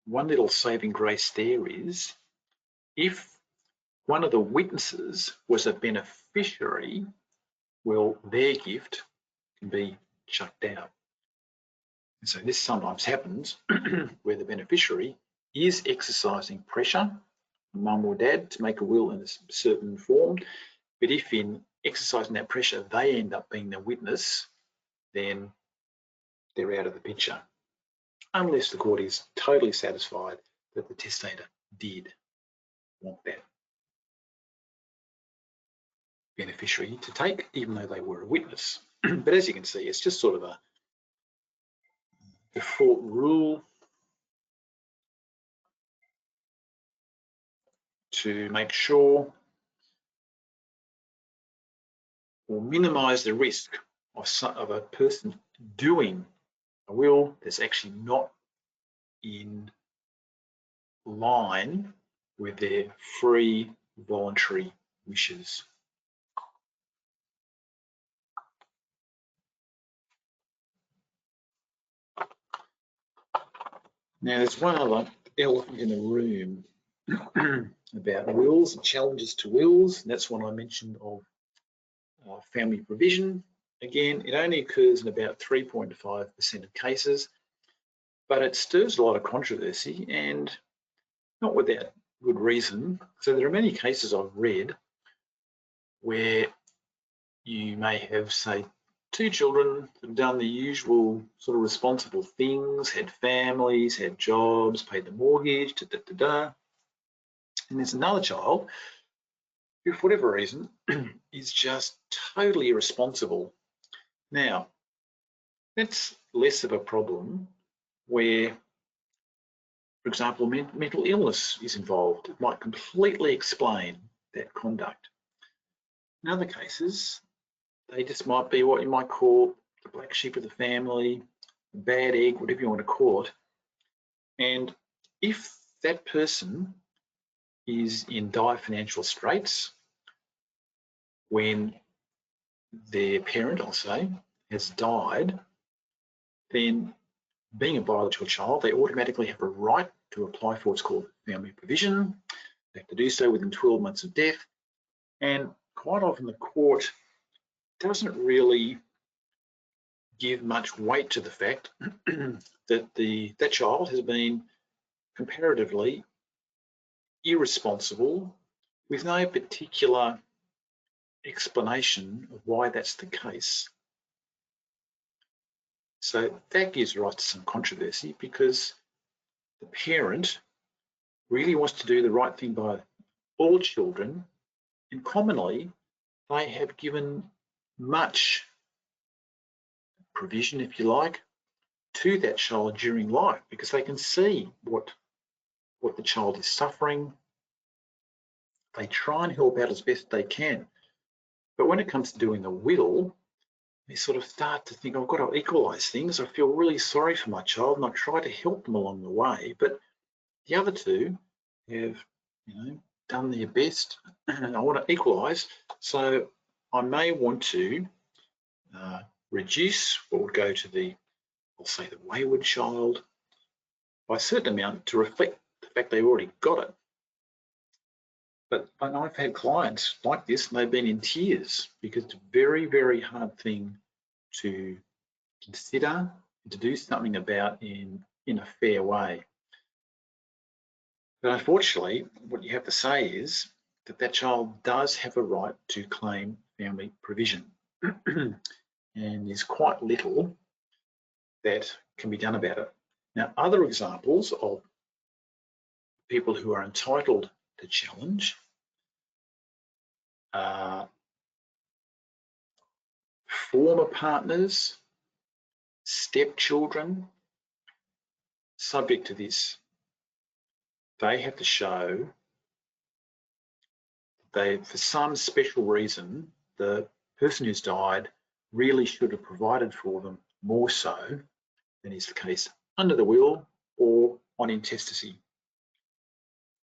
One little saving grace there is if one of the witnesses was a beneficiary, well, their gift can be chucked out. And so this sometimes happens where the beneficiary is exercising pressure, mum or dad, to make a will in a certain form. But if in exercising that pressure, they end up being the witness, then they're out of the picture, unless the court is totally satisfied that the testator did want that beneficiary to take, even though they were a witness. But as you can see, it's just sort of a default rule to make sure or minimize the risk of a person doing a will that's actually not in line with their free voluntary wishes. Now, there's one other elephant in the room about wills and challenges to wills, and that's one I mentioned of family provision. Again, it only occurs in about 3.5% of cases, but it stirs a lot of controversy, and not without good reason. So there are many cases I've read where you may have, say, two children that have done the usual sort of responsible things, had families, had jobs, paid the mortgage, and there's another child who, for whatever reason, is just totally irresponsible. Now, that's less of a problem where, for example, mental illness is involved. It might completely explain that conduct. In other cases, they just might be what you might call the black sheep of the family, the bad egg, whatever you want to call it. And if that person is in dire financial straits when their parent, I'll say, has died, then being a biological child, they automatically have a right to apply for what's called family provision. They have to do so within 12 months of death. And quite often the court doesn't really give much weight to the fact that that child has been comparatively irresponsible with no particular explanation of why that's the case. So that gives rise to some controversy because the parent really wants to do the right thing by all children, and commonly they have given much provision, if you like, to that child during life because they can see what the child is suffering. They try and help out as best they can. But when it comes to doing the will, they sort of start to think, I've got to equalise things. I feel really sorry for my child, and I try to help them along the way. But the other two have, done their best, and I want to equalise. So I may want to reduce what would go to I'll say the wayward child by a certain amount to reflect the fact they've already got it. But I've had clients like this and they've been in tears because it's a very, very hard thing to consider and to do something about in a fair way. But unfortunately, what you have to say is that child does have a right to claim family provision. And there's quite little that can be done about it. Now, other examples of people who are entitled to challenge are former partners, stepchildren. Subject to this, they have to show for some special reason, the person who's died really should have provided for them more so than is the case under the will or on intestacy.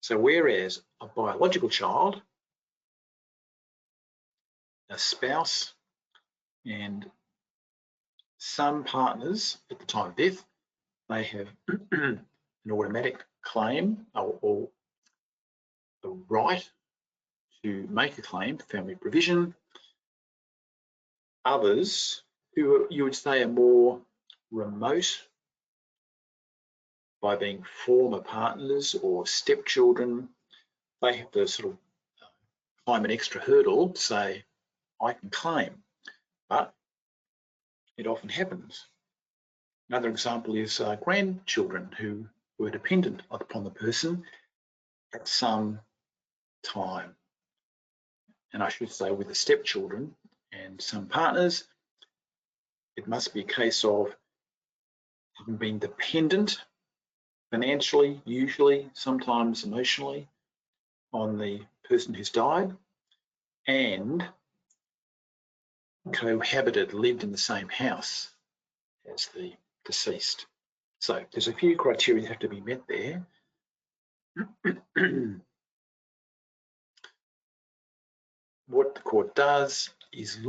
So whereas a biological child, a spouse, and some partners at the time of death, they have an automatic claim or the right to make a claim for family provision. Others who you would say are more remote by being former partners or stepchildren, they have to sort of climb an extra hurdle to say, I can claim, but it often happens. Another example is grandchildren who were dependent upon the person at some time. And I should say with the stepchildren and some partners, it must be a case of having been dependent financially, usually, sometimes emotionally, on the person who's died and cohabited, lived in the same house as the deceased. So there's a few criteria that have to be met there. What the court does is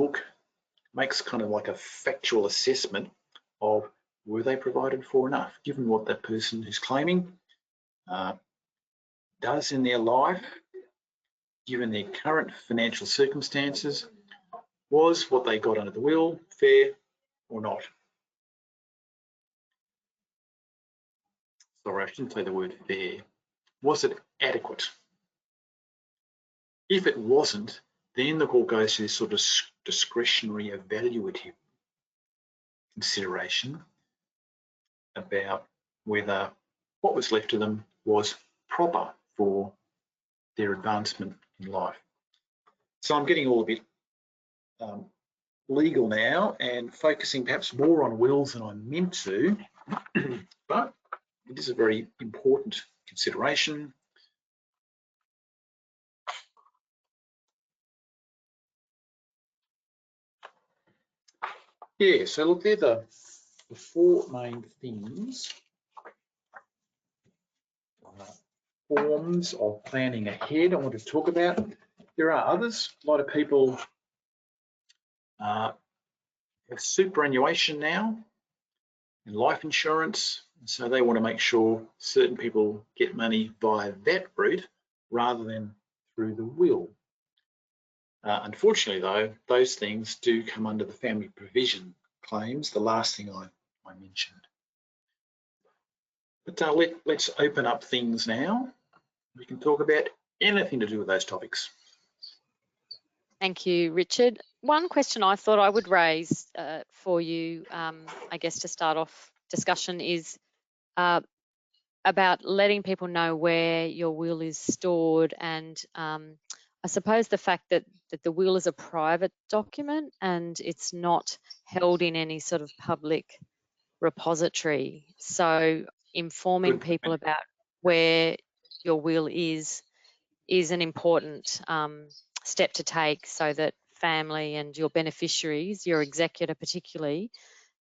makes kind of like a factual assessment of were they provided for enough, given what that person who's claiming does in their life, given their current financial circumstances, was what they got under the will fair or not? Sorry, I shouldn't say the word fair. Was it adequate? If it wasn't, then the court goes to this sort of discretionary evaluative consideration about whether what was left to them was proper for their advancement in life. So I'm getting all a bit legal now and focusing perhaps more on wills than I meant to, but it is a very important consideration. Yeah, so look, they're the four main things. Forms of planning ahead I want to talk about. There are others. A lot of people have superannuation now. and life insurance. So they want to make sure certain people get money via that route rather than through the will. Unfortunately, though, those things do come under the family provision claims, the last thing I mentioned. But let's open up things now. We can talk about anything to do with those topics. Thank you, Richard. One question I thought I would raise for you, I guess to start off discussion, is about letting people know where your will is stored, and I suppose the fact that the will is a private document and it's not held in any sort of public repository. So informing people about where your will is an important step to take, so that family and your beneficiaries, your executor particularly,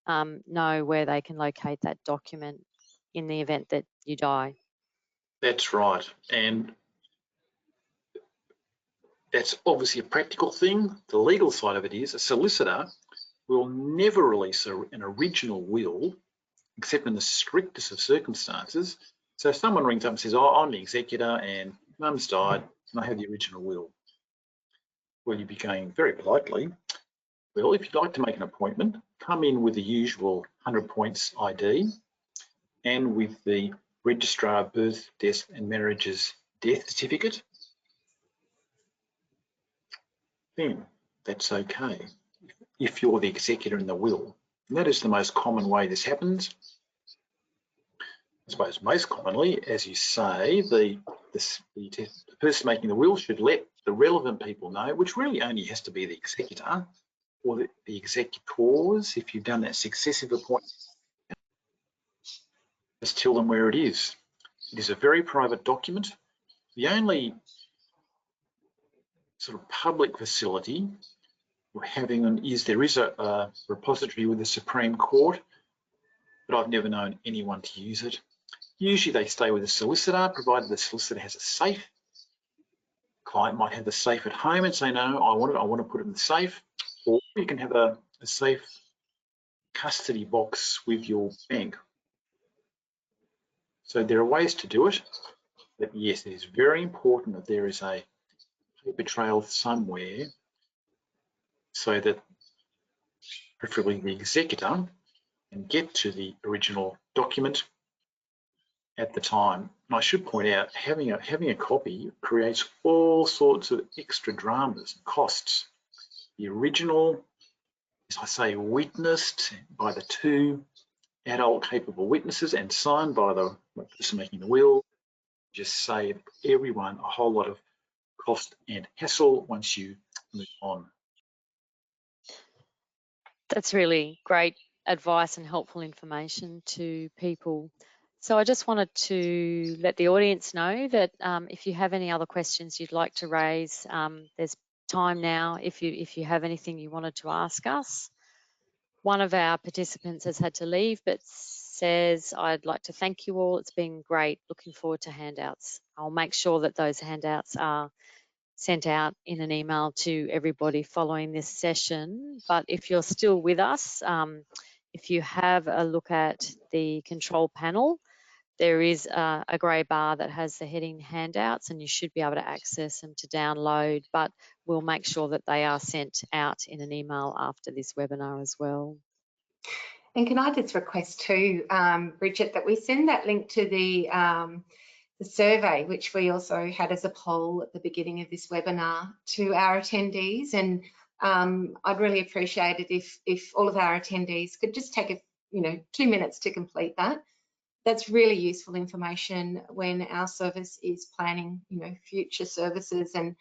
know where they can locate that document in the event that you die. That's right, and that's obviously a practical thing. The legal side of it is a solicitor will never release an original will except in the strictest of circumstances. So if someone rings up and says, oh, I'm the executor and mum's died and I have the original will, well, you'd be going very politely, well, if you'd like to make an appointment, come in with the usual 100 points ID and with the Registrar of Birth, Death and Marriages death certificate, then that's okay if you're the executor in the will. And that is the most common way this happens. I suppose most commonly, as you say, the person making the will should let the relevant people know, which really only has to be the executor or the executors. If you've done that successive appointment, just tell them where it is. It is a very private document. The only sort of public facility we're having is there is a repository with the Supreme Court, but I've never known anyone to use it. Usually they stay with a solicitor, provided the solicitor has a safe. The client might have the safe at home and say, no, I want to put it in the safe. Or you can have a safe custody box with your bank. So there are ways to do it, but yes, it is very important that there is a paper trail somewhere so that preferably the executor can get to the original document at the time. And I should point out, having a copy creates all sorts of extra dramas and costs. The original, as I say, witnessed by the two adult capable witnesses and signed by the person making the will, just save everyone a whole lot of cost and hassle once you move on. That's really great advice and helpful information to people. So I just wanted to let the audience know that if you have any other questions you'd like to raise, there's time now if you have anything you wanted to ask us. One of our participants has had to leave, but says, I'd like to thank you all. It's been great. Looking forward to handouts. I'll make sure that those handouts are sent out in an email to everybody following this session. But if you're still with us, if you have a look at the control panel, there is a grey bar that has the heading handouts, and you should be able to access them to download, but we'll make sure that they are sent out in an email after this webinar as well. And can I just request too, Bridget, that we send that link to the survey, which we also had as a poll at the beginning of this webinar, to our attendees. And I'd really appreciate it if all of our attendees could just take 2 minutes to complete that. That's really useful information when our service is planning, future services, and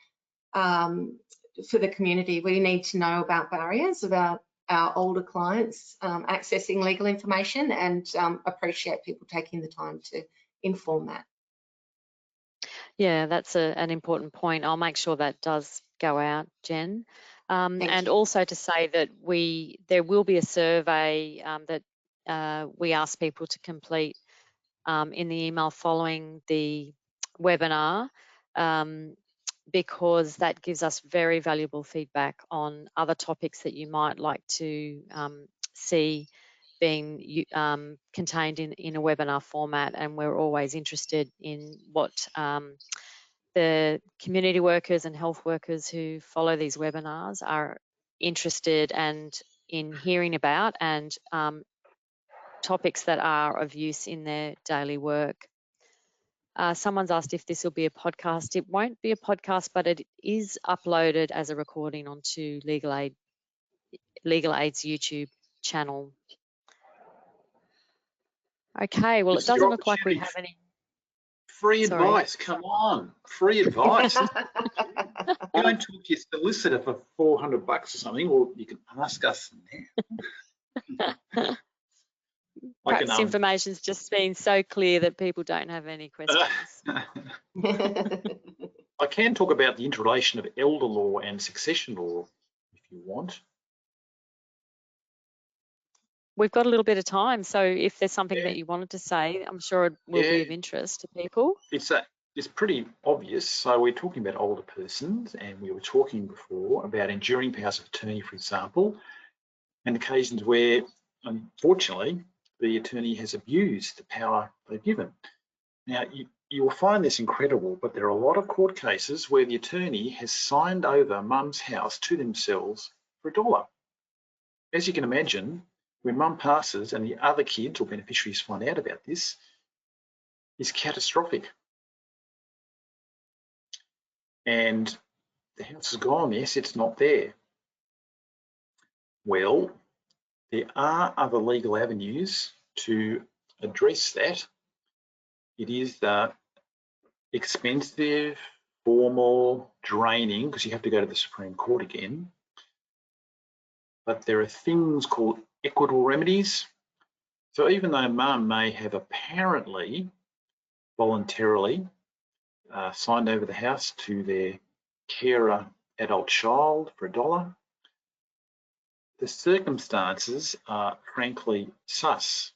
for the community, we need to know about barriers, about our older clients accessing legal information, and appreciate people taking the time to inform that. Yeah, that's an important point. I'll make sure that does go out, Jen. And also to say that there will be a survey that we ask people to complete in the email following the webinar, because that gives us very valuable feedback on other topics that you might like to see being contained in a webinar format, and we're always interested in what the community workers and health workers who follow these webinars are interested and in hearing about, and topics that are of use in their daily work. Someone's asked if this will be a podcast. It won't be a podcast, but it is uploaded as a recording onto Legal Aid's YouTube channel. Okay, well, it doesn't look like we have any. Free advice, come on, free advice. You don't talk to your solicitor for $400 or something, or you can ask us now. Perhaps information's just been so clear that people don't have any questions. I can talk about the interrelation of elder law and succession law if you want. We've got a little bit of time, so if there's something that you wanted to say, I'm sure it will be of interest to people. It's pretty obvious. So we're talking about older persons, and we were talking before about enduring powers of attorney, for example, and occasions where, unfortunately, the attorney has abused the power they've given. Now, you'll find this incredible, but there are a lot of court cases where the attorney has signed over mum's house to themselves for $1. As you can imagine, when mum passes and the other kids or beneficiaries find out about this, is catastrophic. And the house is gone, yes, it's not there. Well, there are other legal avenues to address that. It is expensive, formal, draining, because you have to go to the Supreme Court again. But there are things called equitable remedies. So even though mum may have apparently voluntarily signed over the house to their carer adult child for $1, the circumstances are frankly sus.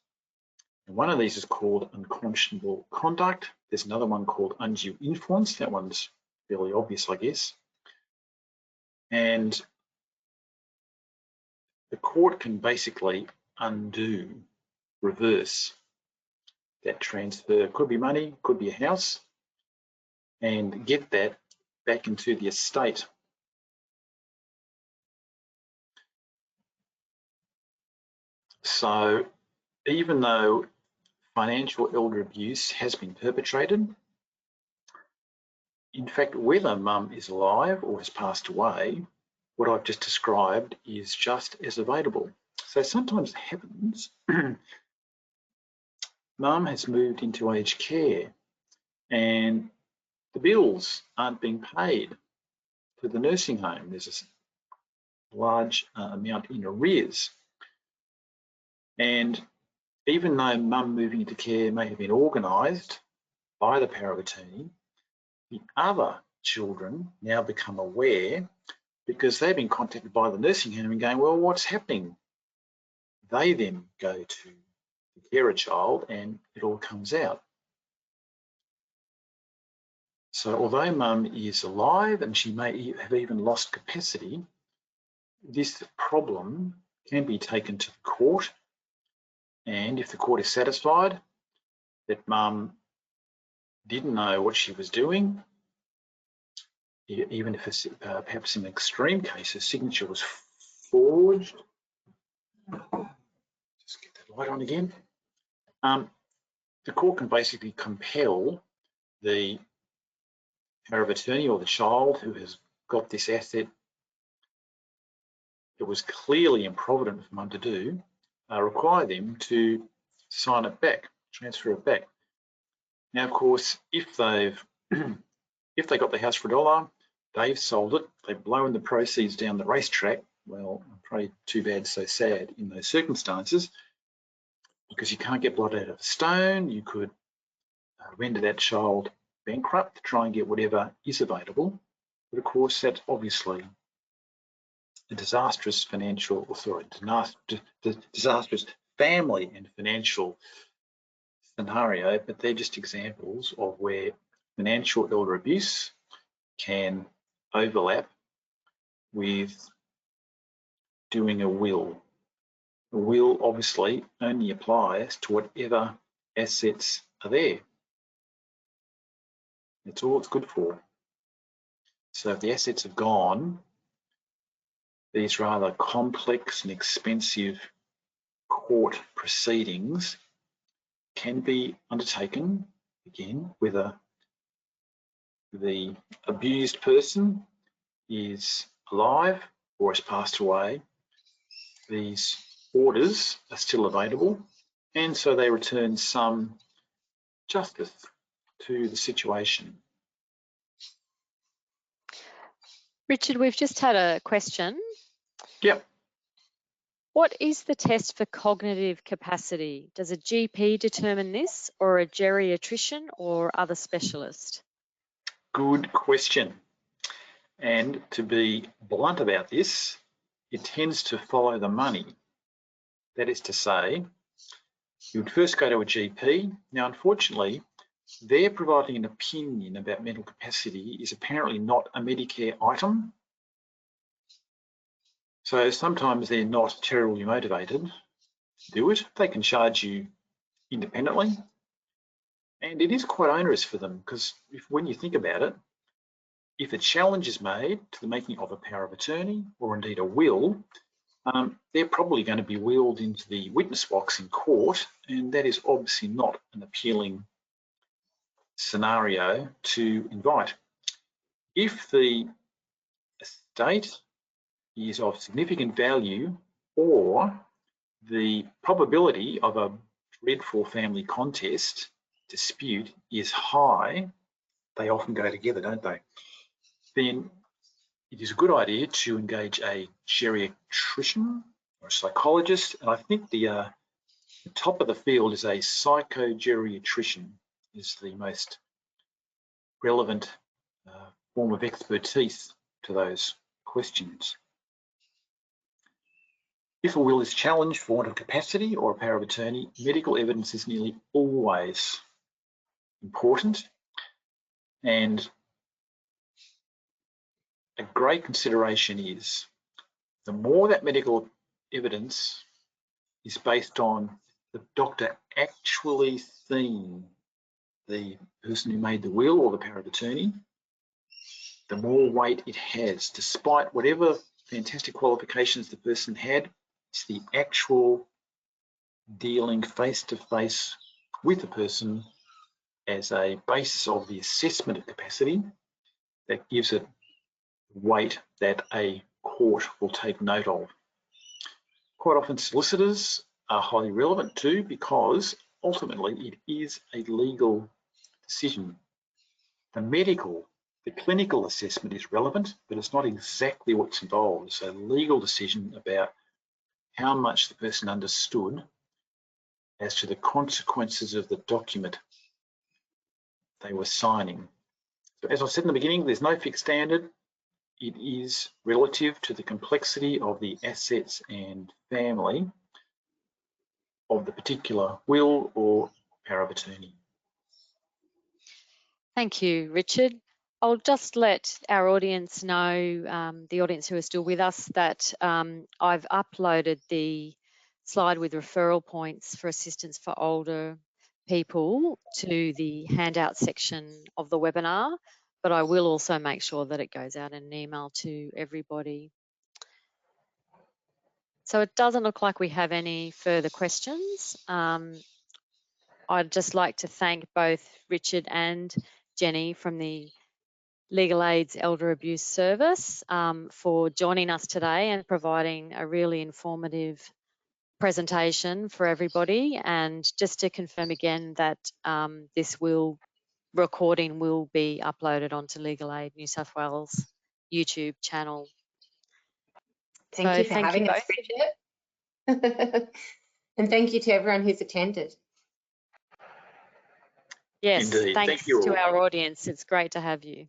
And one of these is called unconscionable conduct. There's another one called undue influence. That one's fairly obvious, I guess. And the court can basically undo, reverse that transfer. Could be money, could be a house, and get that back into the estate. So even though financial elder abuse has been perpetrated, in fact, whether mum is alive or has passed away, what I've just described is just as available. So sometimes it happens, mum has moved into aged care and the bills aren't being paid to the nursing home. There's a large amount in arrears. And even though mum moving into care may have been organised by the power of attorney, the other children now become aware because they've been contacted by the nursing home and going, well, what's happening? They then go to the carer child and it all comes out. So although mum is alive and she may have even lost capacity, this problem can be taken to the court, and if the court is satisfied that mum didn't know what she was doing, even if it's perhaps in an extreme case, her signature was forged. Just get that light on again. The court can basically compel the power of attorney or the child who has got this asset that was clearly improvident for mum to do, require them to sign it back, transfer it back. Now, of course, if they got the house for $1, they've sold it, they've blown the proceeds down the racetrack. Well, I'm afraid too bad, so sad in those circumstances, because you can't get blood out of a stone. You could render that child bankrupt to try and get whatever is available. But of course, that's obviously a disastrous financial, disastrous family and financial scenario, but they're just examples of where financial elder abuse can overlap with doing a will. The will obviously only applies to whatever assets are there. That's all it's good for. So if the assets are gone, these rather complex and expensive court proceedings can be undertaken, again, whether the abused person is alive or has passed away. These orders are still available, and so they return some justice to the situation. Richard, we've just had a question. Yep. What is the test for cognitive capacity? Does a GP determine this, or a geriatrician or other specialist? Good question. And to be blunt about this, it tends to follow the money. That is to say, you would first go to a GP. Now, unfortunately, they're providing an opinion about mental capacity is apparently not a Medicare item. So sometimes they're not terribly motivated to do it. They can charge you independently. And it is quite onerous for them because when you think about it, if a challenge is made to the making of a power of attorney or indeed a will, they're probably going to be wheeled into the witness box in court, and that is obviously not an appealing scenario to invite. If the estate is of significant value or the probability of a dreadful family contest dispute is high, they often go together, don't they? Then it is a good idea to engage a geriatrician or a psychologist, and I think the top of the field is a psychogeriatrician is the most relevant form of expertise to those questions. If a will is challenged for want of capacity or a power of attorney, medical evidence is nearly always important, and a great consideration is the more that medical evidence is based on the doctor actually seeing the person who made the will or the power of attorney, the more weight it has. Despite whatever fantastic qualifications the person had, it's the actual dealing face-to-face with the person as a basis of the assessment of capacity that gives it weight that a court will take note of. Quite often solicitors are highly relevant too, because ultimately it is a legal decision. The clinical assessment is relevant, but it's not exactly what's involved. It's a legal decision about how much the person understood as to the consequences of the document they were signing. So as I said in the beginning, there's no fixed standard. It is relative to the complexity of the assets and family of the particular will or power of attorney. Thank you, Richard. I'll just let our audience know, the audience who are still with us, that I've uploaded the slide with referral points for assistance for older people to the handout section of the webinar, but I will also make sure that it goes out in an email to everybody. So it doesn't look like we have any further questions. I'd just like to thank both Richard and Jenny from the Legal Aid's Elder Abuse Service for joining us today and providing a really informative presentation for everybody. And just to confirm again that this recording will be uploaded onto Legal Aid New South Wales YouTube channel. Thank you for having us, Richard. And thank you to everyone who's attended. Yes, Indeed. thanks Thank you all. to our audience. It's great to have you.